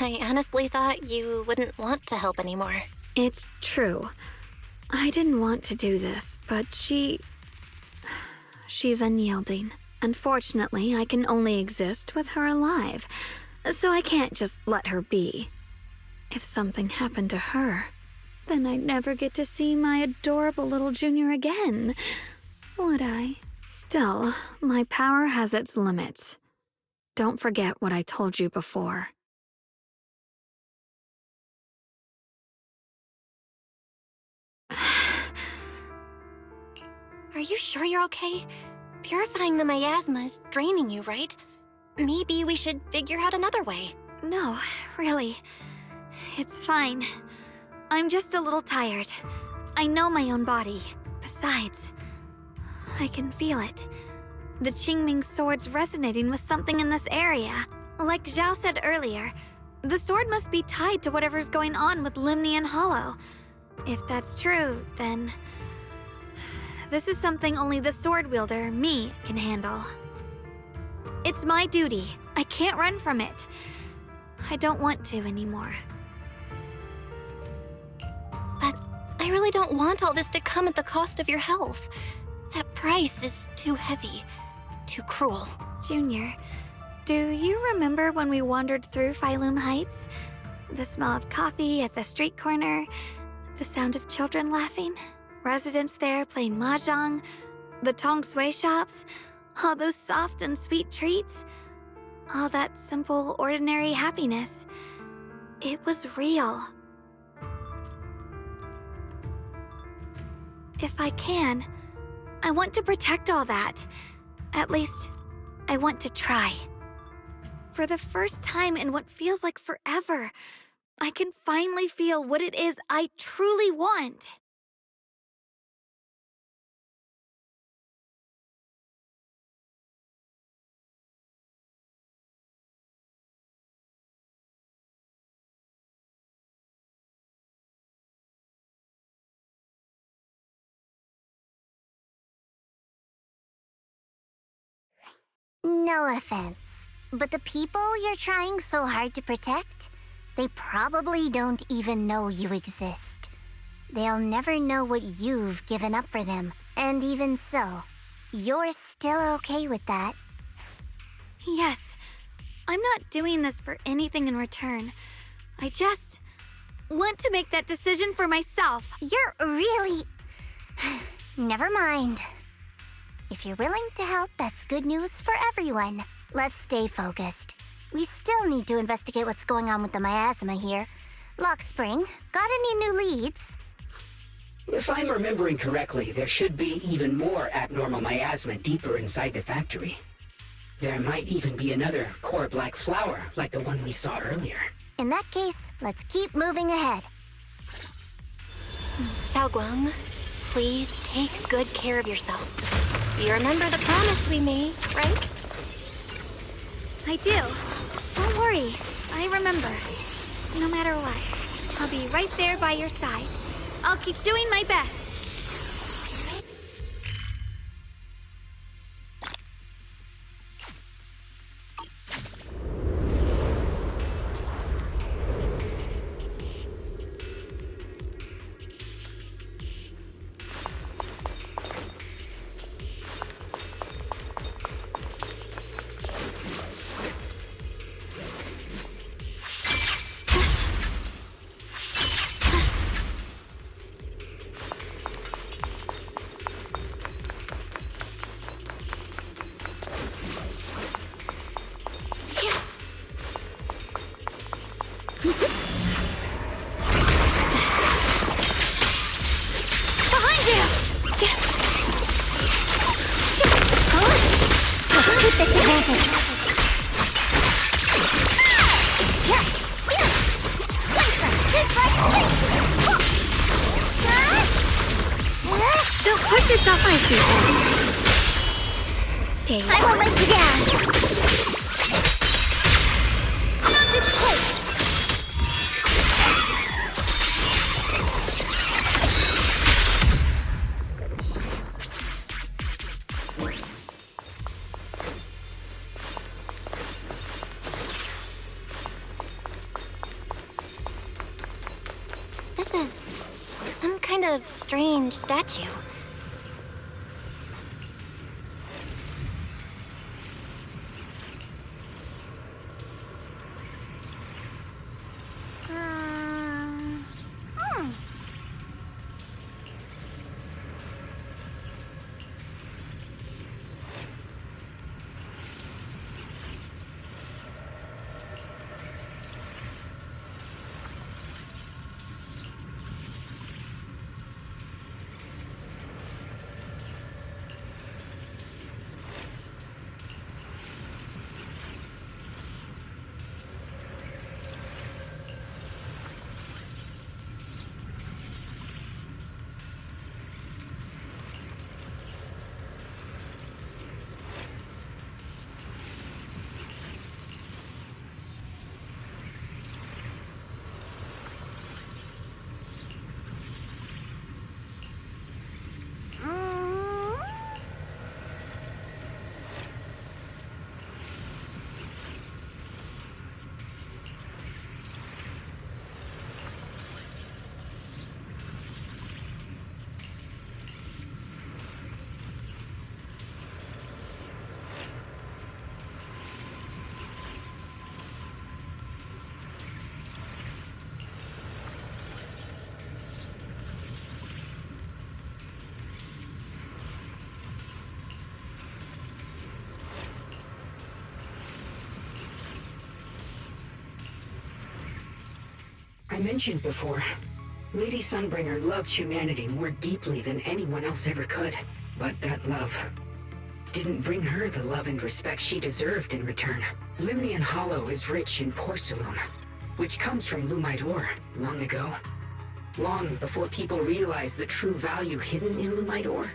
I honestly thought you wouldn't want to help anymore. It's true. I didn't want to do this, but she's unyielding. Unfortunately, I can only exist with her alive, so I can't just let her be. If something happened to her, then I'd never get to see my adorable little junior again, would I? Still, my power has its limits. Don't forget what I told you before. Are you sure you're okay? Purifying the miasma is draining you, right? Maybe we should figure out another way. No, really. It's fine. I'm just a little tired. I know my own body. Besides, I can feel it. The Qingming sword's resonating with something in this area. Like Zhao said earlier, the sword must be tied to whatever's going on with Limnian Hollow. If that's true, then this is something only the sword wielder, me, can handle. It's my duty. I can't run from it. I don't want to anymore. But I really don't want all this to come at the cost of your health. That price is too heavy, too cruel. Junior, do you remember when we wandered through Phylum Heights? The smell of coffee at the street corner, the sound of children laughing, residents there playing mahjong, the tong sui shops, all those soft and sweet treats, all that simple, ordinary happiness. It was real. If I can, I want to protect all that. At least, I want to try. For the first time in what feels like forever, I can finally feel what it is I truly want. No offense, but the people you're trying so hard to protect, they probably don't even know you exist. They'll never know what you've given up for them, and even so, you're still okay with that. Yes, I'm not doing this for anything in return. want to make that decision for myself. You're really... Never mind. If you're willing to help, that's good news for everyone. Let's stay focused. We still need to investigate what's going on with the miasma here. Lock Spring, got any new leads? If I'm remembering correctly, there should be even more abnormal miasma deeper inside the factory. There might even be another core black flower, like the one we saw earlier. In that case, let's keep moving ahead. Xiaoguang, please take good care of yourself. You remember the promise we made, right? I do. Don't worry. I remember. No matter what, I'll be right there by your side. I'll keep doing my best. Don't push yourself, I see. I won't let you down. This is some kind of strange statue. I mentioned before, Lady Sunbringer loved humanity more deeply than anyone else ever could. But that love didn't bring her the love and respect she deserved in return. Limnian Hollow is rich in porcelain, which comes from Lumite ore long ago. Long before people realized the true value hidden in Lumite ore.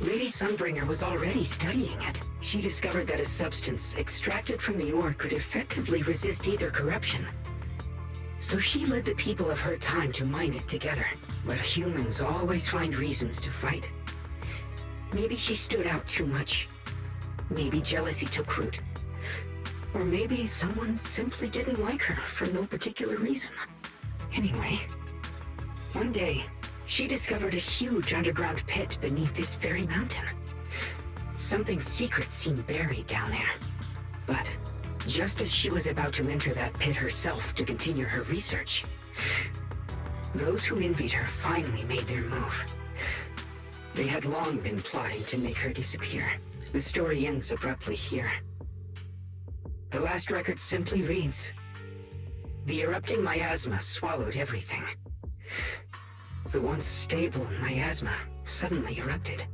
Lady Sunbringer was already studying it. She discovered that a substance extracted from the ore could effectively resist either corruption. So she led the people of her time to mine it together. But humans always find reasons to fight. Maybe she stood out too much. Maybe jealousy took root. Or maybe someone simply didn't like her for no particular reason. Anyway, one day, she discovered a huge underground pit beneath this very mountain. Something secret seemed buried down there. But just as she was about to enter that pit herself to continue her research, Those who envied her finally made their move. They had long been plotting to make her disappear. The story ends abruptly here. The last record simply reads, "The erupting miasma swallowed everything." The once stable miasma suddenly erupted.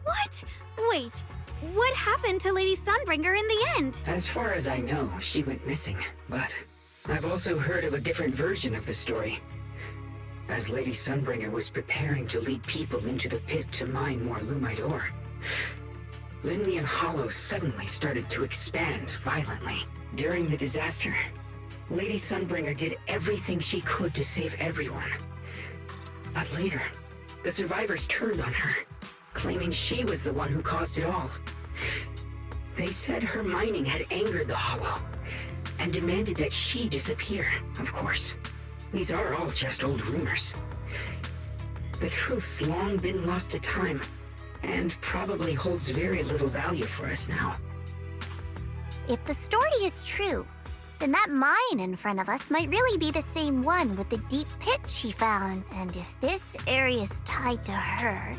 What? Wait, what happened to Lady Sunbringer in the end? As far as I know, she went missing, but I've also heard of a different version of the story. As Lady Sunbringer was preparing to lead people into the pit to mine more lumite ore, Lemnian Hollow suddenly started to expand violently. During the disaster, Lady Sunbringer did everything she could to save everyone. But later, the survivors turned on her, claiming she was the one who caused it all. They said her mining had angered the Hollow, and demanded that she disappear. Of course, these are all just old rumors. The truth's long been lost to time, and probably holds very little value for us now. If the story is true, then that mine in front of us might really be the same one with the deep pit she found. And if this area is tied to her,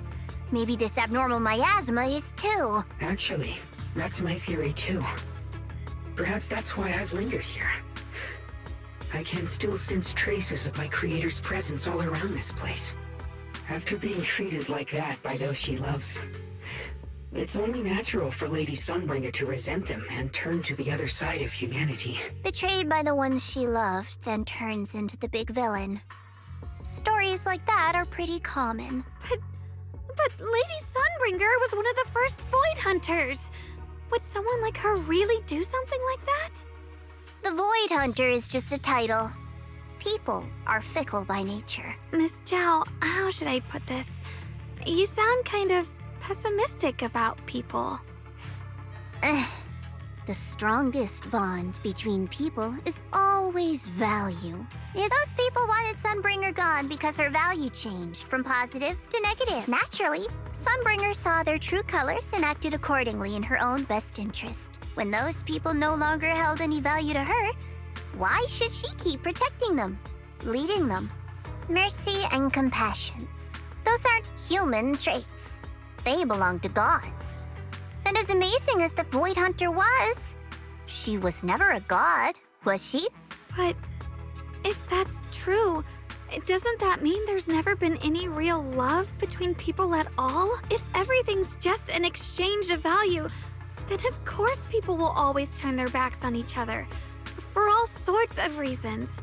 maybe this abnormal miasma is too. Actually, that's my theory too. Perhaps that's why I've lingered here. I can still sense traces of my creator's presence all around this place. After being treated like that by those she loves, it's only natural for Lady Sunbringer to resent them and turn to the other side of humanity. Betrayed by the ones she loved, then turns into the big villain. Stories like that are pretty common. But Lady Sunbringer was one of the first Void Hunters. Would someone like her really do something like that? The Void Hunter is just a title. People are fickle by nature. Miss Zhao, how should I put this? You sound kind of pessimistic about people. The strongest bond between people is always value. Those people wanted Sunbringer gone because her value changed from positive to negative. Naturally, Sunbringer saw their true colors and acted accordingly in her own best interest. When those people no longer held any value to her, why should she keep protecting them, leading them? Mercy and compassion. Those aren't human traits. They belong to gods. And as amazing as the Void Hunter was, she was never a god, was she? But if that's true, doesn't that mean there's never been any real love between people at all? If everything's just an exchange of value, then of course people will always turn their backs on each other, for all sorts of reasons.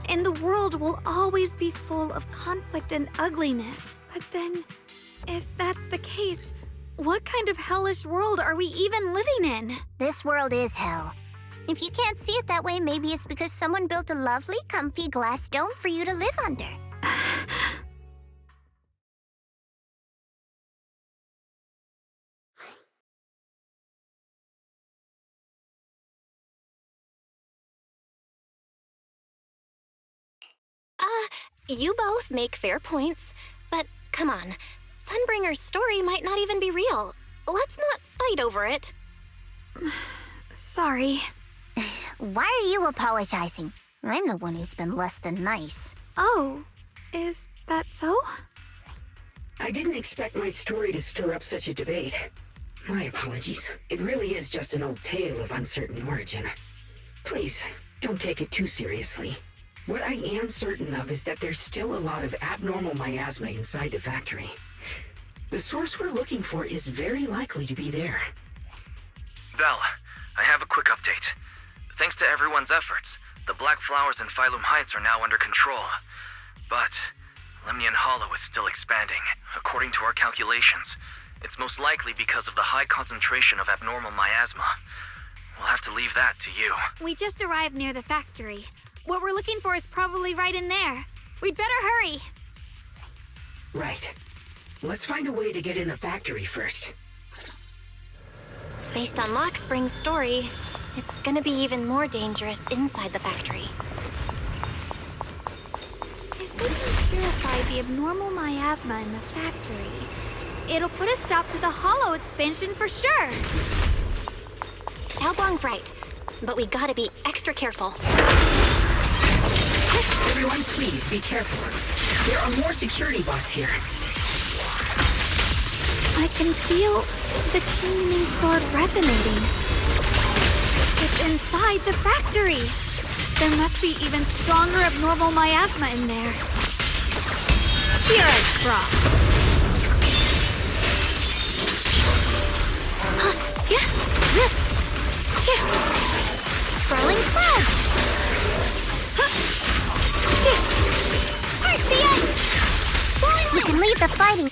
And the world will always be full of conflict and ugliness. But then, if that's the case, what kind of hellish world are we even living in? This world is hell. If you can't see it that way, maybe it's because someone built a lovely, comfy glass dome for you to live under. You both make fair points, but come on. Sunbringer's story might not even be real. Let's not fight over it. Sorry. Why are you apologizing? I'm the one who's been less than nice. Oh, is that so? I didn't expect my story to stir up such a debate. My apologies. It really is just an old tale of uncertain origin. Please, don't take it too seriously. What I am certain of is that there's still a lot of abnormal miasma inside the factory. The source we're looking for is very likely to be there. Val, I have a quick update. Thanks to everyone's efforts, the Black Flowers in Phylum Heights are now under control. But Lemnian Hollow is still expanding. According to our calculations, it's most likely because of the high concentration of abnormal miasma. We'll have to leave that to you. We just arrived near the factory. What we're looking for is probably right in there. We'd better hurry. Right. Let's find a way to get in the factory first. Based on Lockspring's story, it's gonna be even more dangerous inside the factory. If we can purify the abnormal miasma in the factory, it'll put a stop to the Hollow expansion for sure. Xiaoguang's right, but we gotta be extra careful. Everyone, please be careful. There are more security bots here. I can feel the Qingming sword resonating. It's inside the factory. There must be even stronger abnormal miasma in there. Here I drop. Swirling clouds! First the ice! You can lead the fighting.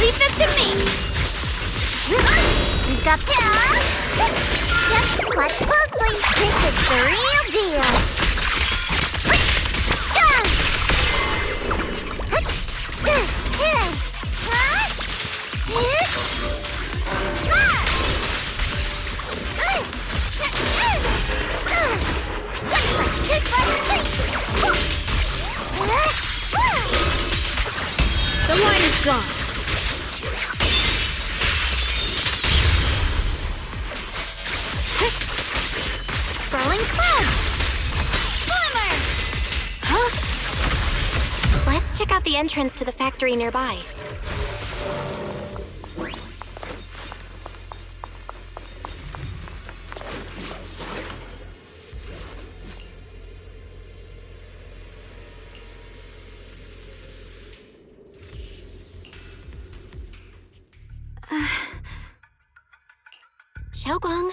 Leave them to me! We've got power! Just watch closely. This is the real deal. The line is gone. Swirling clouds! Former! Huh? Let's check out the entrance to the factory nearby. Xiaoguang,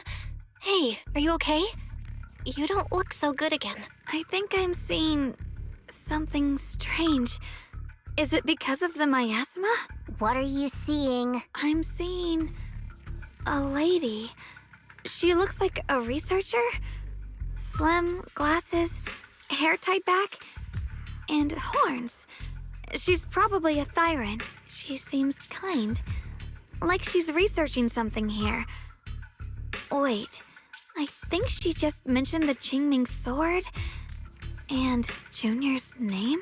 hey, are you okay? You don't look so good again. I think I'm seeing something strange. Is it because of the miasma? What are you seeing? I'm seeing a lady. She looks like a researcher. Slim, glasses, hair tied back, and horns. She's probably a Thyran. She seems kind. Like she's researching something here. Wait, I think she just mentioned the Qingming sword and Junior's name?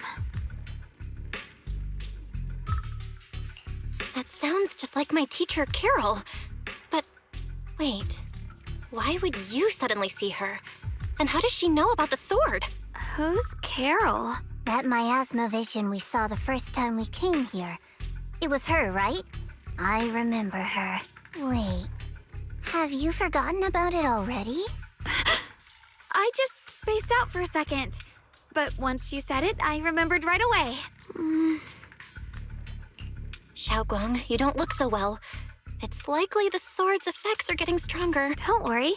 That sounds just like my teacher, Carol. But wait, why would you suddenly see her? And how does she know about the sword? Who's Carol? That miasma vision we saw the first time we came here. It was her, right? I remember her. Wait, have you forgotten about it already? I just spaced out for a second. But once you said it, I remembered right away. Xiaoguang, you don't look so well. It's likely the sword's effects are getting stronger. Don't worry.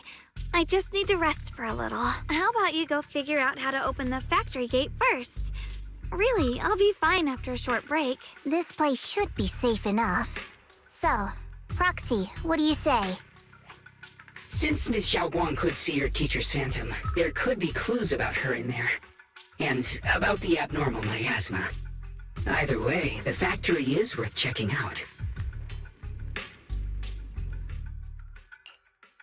I just need to rest for a little. How about you go figure out how to open the factory gate first? Really, I'll be fine after a short break. This place should be safe enough. So, Proxy, what do you say? Since Ms. Xiaoguang could see her teacher's phantom, there could be clues about her in there. And about the abnormal miasma. Either way, the factory is worth checking out.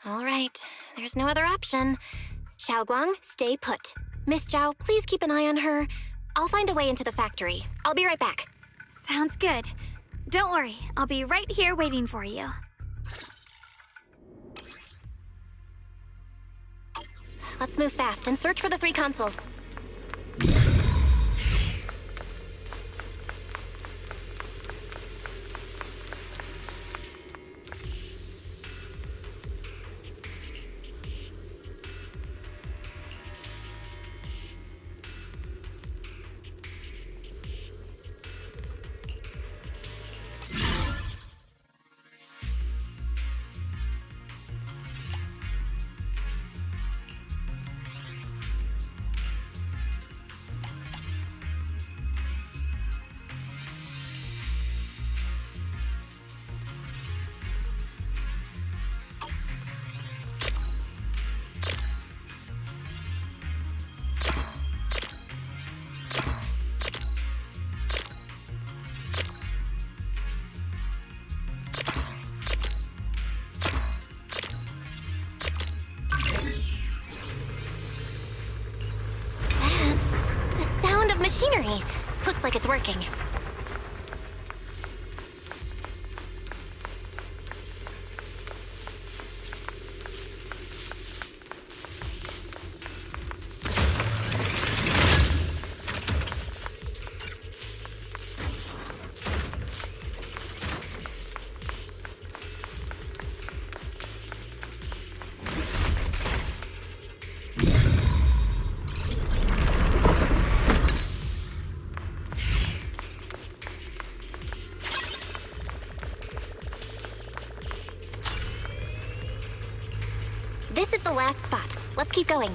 All right, there's no other option. Xiaoguang, stay put. Miss Zhao, please keep an eye on her. I'll find a way into the factory. I'll be right back. Sounds good. Don't worry, I'll be right here waiting for you. Let's move fast and search for the 3 consoles. It's working. This is the last spot. Let's keep going.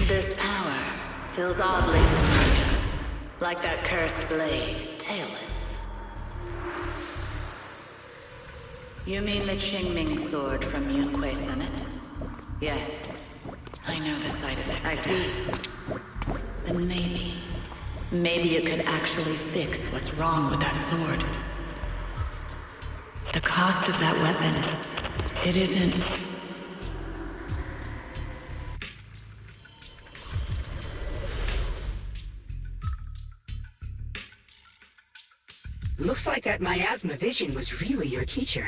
This power feels oddly familiar. Like that cursed blade, tailless. You mean the Qingming sword from Yunque Senate? Yes. I know the side effects. I see. Then maybe it could actually fix what's wrong with that sword. The cost of that weapon, it isn't... Looks like that miasma vision was really your teacher.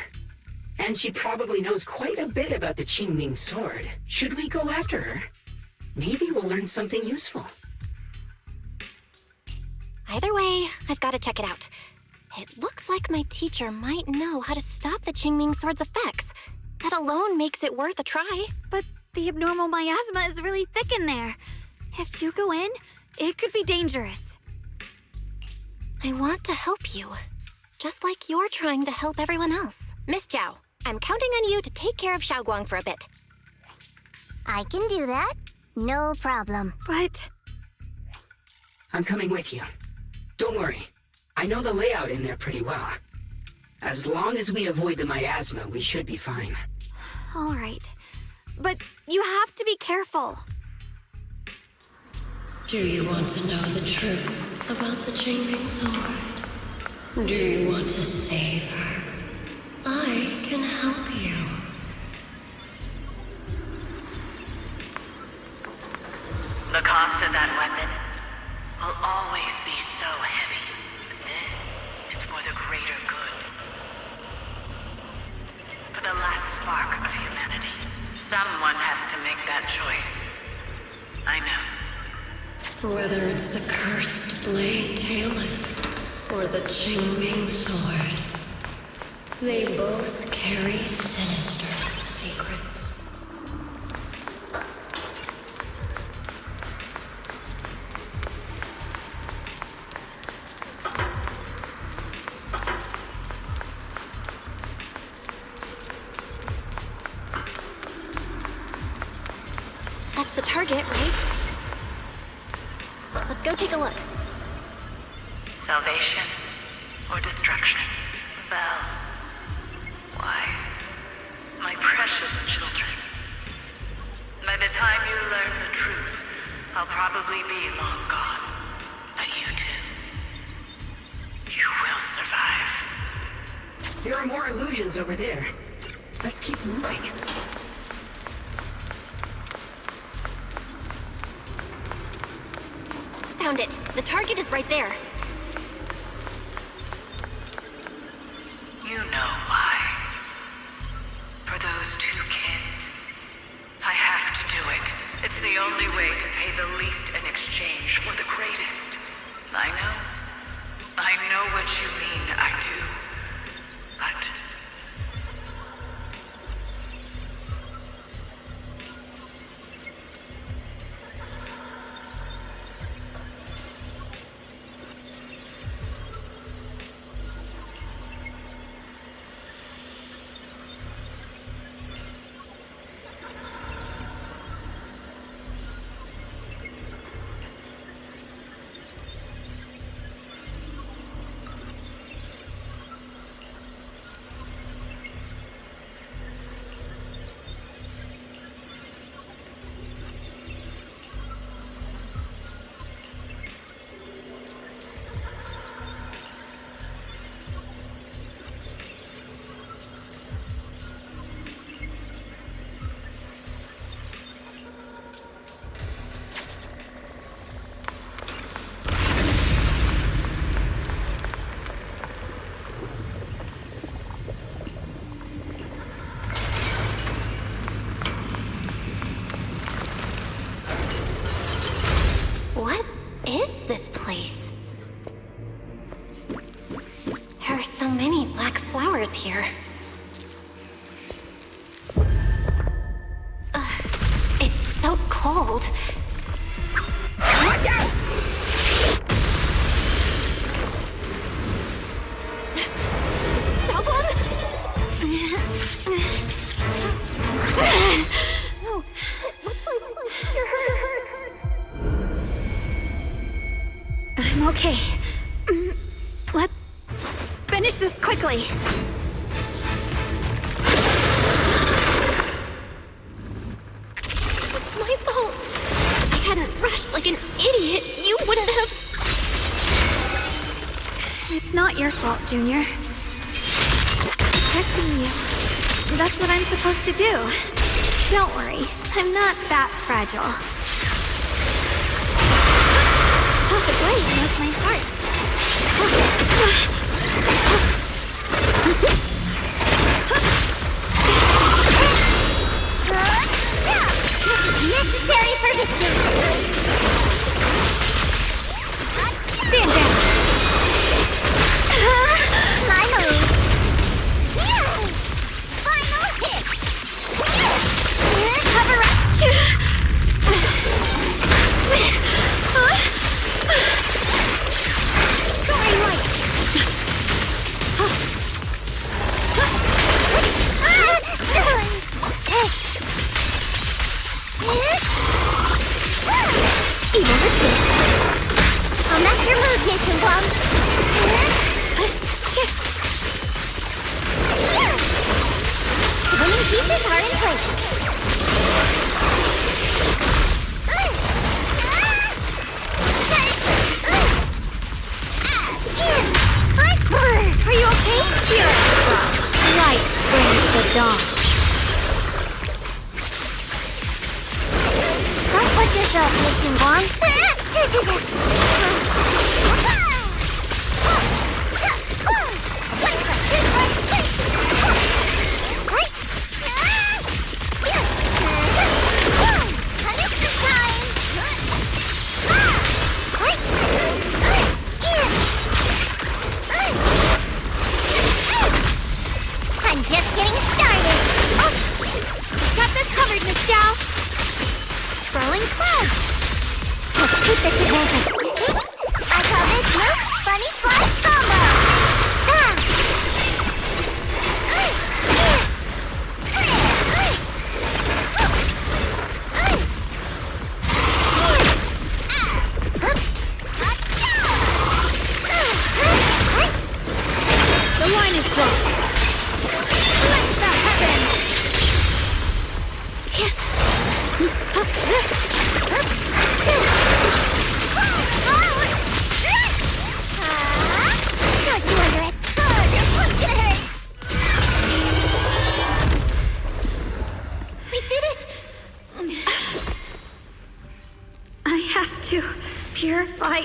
And she probably knows quite a bit about the Qingming sword. Should we go after her? Maybe we'll learn something useful. Either way, I've got to check it out. It looks like my teacher might know how to stop the Qingming sword's effects. That alone makes it worth a try. But the abnormal miasma is really thick in there. If you go in, it could be dangerous. I want to help you. Just like you're trying to help everyone else. Miss Zhao, I'm counting on you to take care of Xiaoguang for a bit. I can do that. No problem. But... I'm coming with you. Don't worry. I know the layout in there pretty well. As long as we avoid the miasma, we should be fine. All right. But you have to be careful. Do you want to know the truth about the Qingming sword? Do you want to save her? I can help you. The cost of that weapon will always be so heavy. This is for the greater good. For the last spark of humanity. Someone has to make that choice. I know. Whether it's the cursed blade tailless or the Qingming sword, they both carry sinister secrets. That's the target, right? Let's go take a look. Salvation or destruction? Val. Wise. My precious children. By the time you learn the truth, I'll probably be long gone. But you two, you will survive. There are more illusions over there. Let's keep moving. Found it. The target is right there. You know why. For those two kids. I have to do it. It's the only way to pay the least in exchange for the greatest. I know what you mean, I do. But... fault. Watch out! I'm okay. Let's finish this quickly. It's my fault. If I hadn't rushed like an idiot, you wouldn't have... It's not your fault, Junior. Protecting you. That's what I'm supposed to do. Don't worry, I'm not that fragile. Oh, the blade knows my heart. Necessary for victory! Stand down! My move! Final hit! Cover up! Scoring light! Evil retreats. I'll match your moves, Mission Bomb. Winning pieces are in place. Are you okay? Here. Light brings the dawn. Don't push yourself, Mission Bomb. I'm just getting started. Got this covered, Miss Zhao. Swirling clouds. Let's keep this advancing. I call this move Bunny Slash Combo. The line is blocked. Let that happen. Don't you underestimate. Oh, this one's gonna hurt. We did it! I have to purify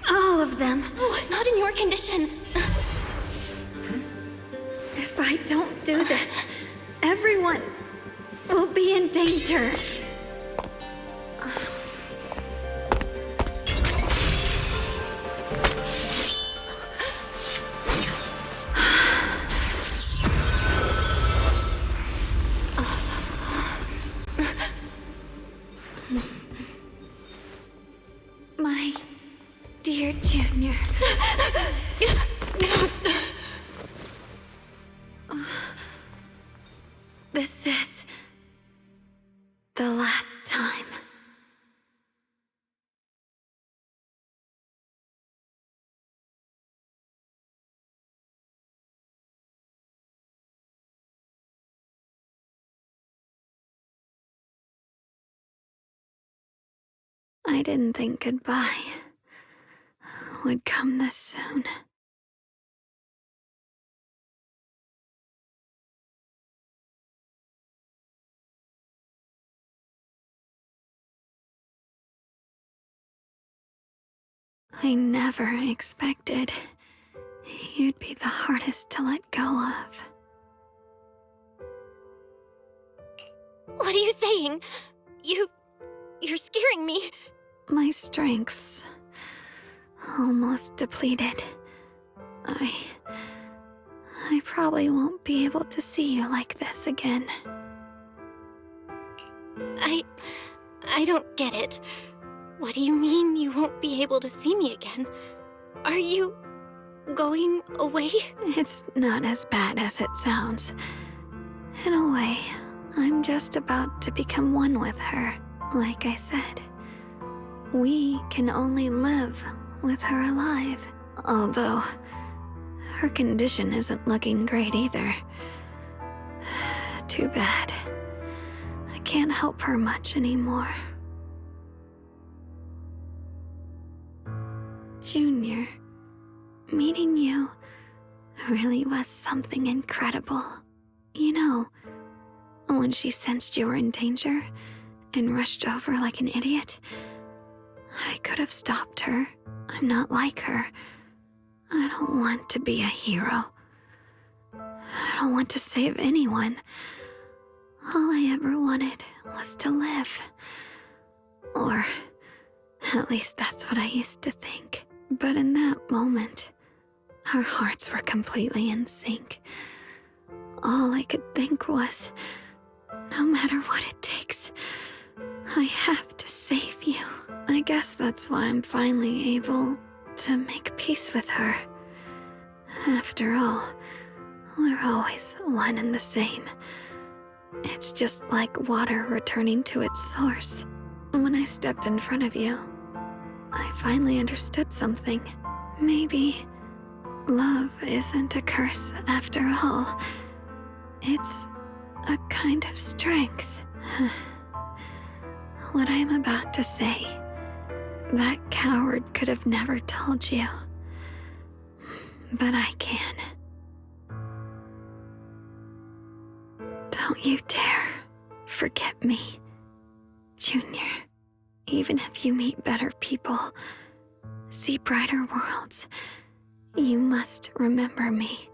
all of them. Oh, not in your condition. If I don't do this, everyone will be in danger. My dear Junior. This is the last time. I didn't think goodbye would come this soon. I never expected you'd be the hardest to let go of. What are you saying? You're scaring me. My strength's almost depleted. I probably won't be able to see you like this again. I don't get it. What do you mean you won't be able to see me again? Are you going away? It's not as bad as it sounds. In a way, I'm just about to become one with her. Like I said, we can only live with her alive. Although, her condition isn't looking great either. Too bad. I can't help her much anymore. Junior, meeting you really was something incredible. You know, when she sensed you were in danger and rushed over like an idiot, I could have stopped her. I'm not like her. I don't want to be a hero. I don't want to save anyone. All I ever wanted was to live. Or at least that's what I used to think. But in that moment, our hearts were completely in sync. All I could think was, no matter what it takes, I have to save you. I guess that's why I'm finally able to make peace with her. After all, we're always one and the same. It's just like water returning to its source. When I stepped in front of you, I finally understood something. Maybe love isn't a curse after all. It's a kind of strength. What I'm about to say, that coward could have never told you. But I can. Don't you dare forget me, Junior. Even if you meet better people, see brighter worlds, you must remember me.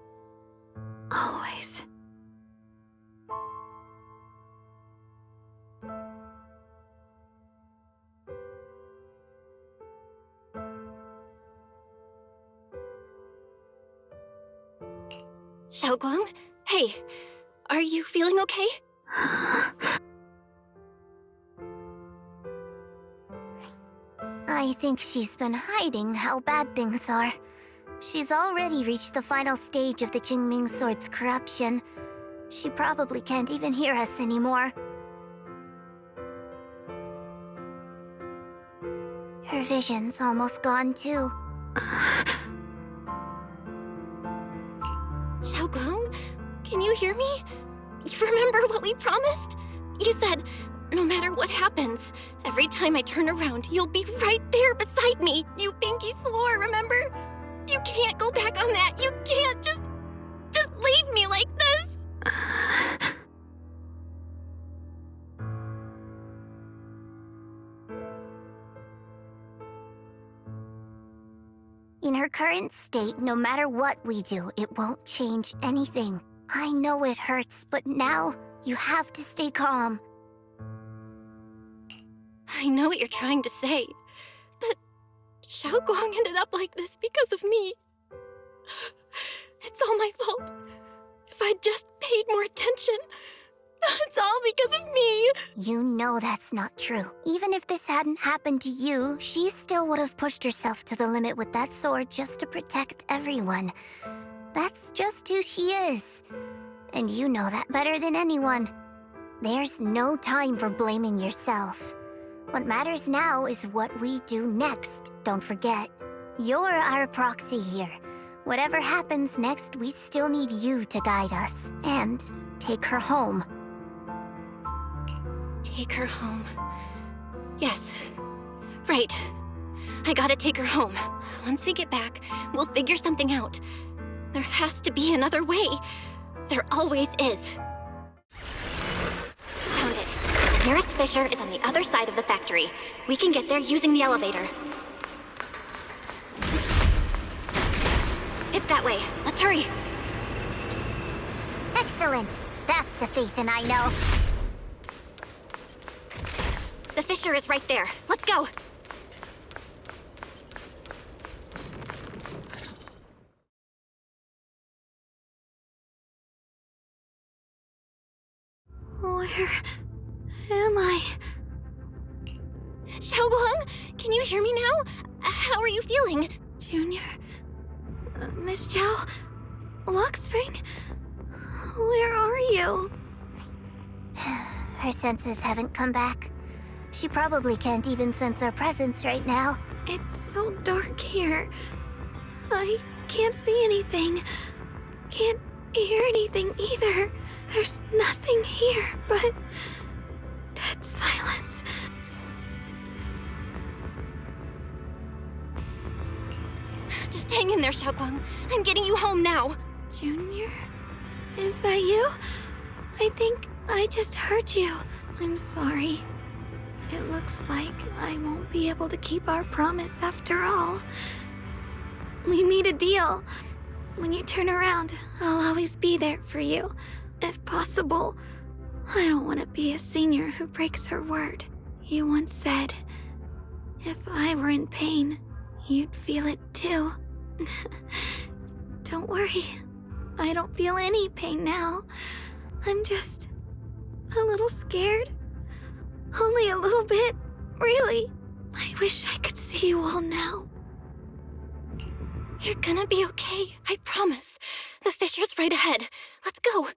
Always. Xiaoguang? Hey, are you feeling okay? I think she's been hiding how bad things are. She's already reached the final stage of the Qingming Sword's corruption. She probably can't even hear us anymore. Her vision's almost gone too. Xiaoguang, can you hear me? You remember what we promised? You said, no matter what happens, every time I turn around, you'll be right there beside me. You pinky swore, remember? You can't go back on that. You can't just leave me like this. In her current state, no matter what we do, it won't change anything. I know it hurts, but now you have to stay calm. I know what you're trying to say, but Xiaoguang ended up like this because of me. It's all my fault. If I'd just paid more attention, it's all because of me. You know that's not true. Even if this hadn't happened to you, she still would have pushed herself to the limit with that sword just to protect everyone. That's just who she is. And you know that better than anyone. There's no time for blaming yourself. What matters now is what we do next, don't forget. You're our proxy here. Whatever happens next, we still need you to guide us. And take her home. Take her home. Yes. Right. I gotta take her home. Once we get back, we'll figure something out. There has to be another way. There always is. Found it. The nearest fissure is on the other side of the factory. We can get there using the elevator. It's that way. Let's hurry. Excellent. That's the Phaethon I know. The fissure is right there. Let's go. Where am I? Xiaoguang, can you hear me now? How are you feeling? Junior? Miss Chow? Luxspring? Where are you? Her senses haven't come back. She probably can't even sense our presence right now. It's so dark here. I can't see anything. Can't hear anything either. There's nothing here but dead silence. Just hang in there, Xiaoguang. I'm getting you home now. Junior? Is that you? I think I just heard you. I'm sorry. It looks like I won't be able to keep our promise after all. We made a deal. When you turn around, I'll always be there for you. If possible, I don't want to be a senior who breaks her word. You once said, if I were in pain, you'd feel it too. Don't worry. I don't feel any pain now. I'm just a little scared. Only a little bit, really. I wish I could see you all now. You're gonna be okay, I promise. The fissure's right ahead. Let's go.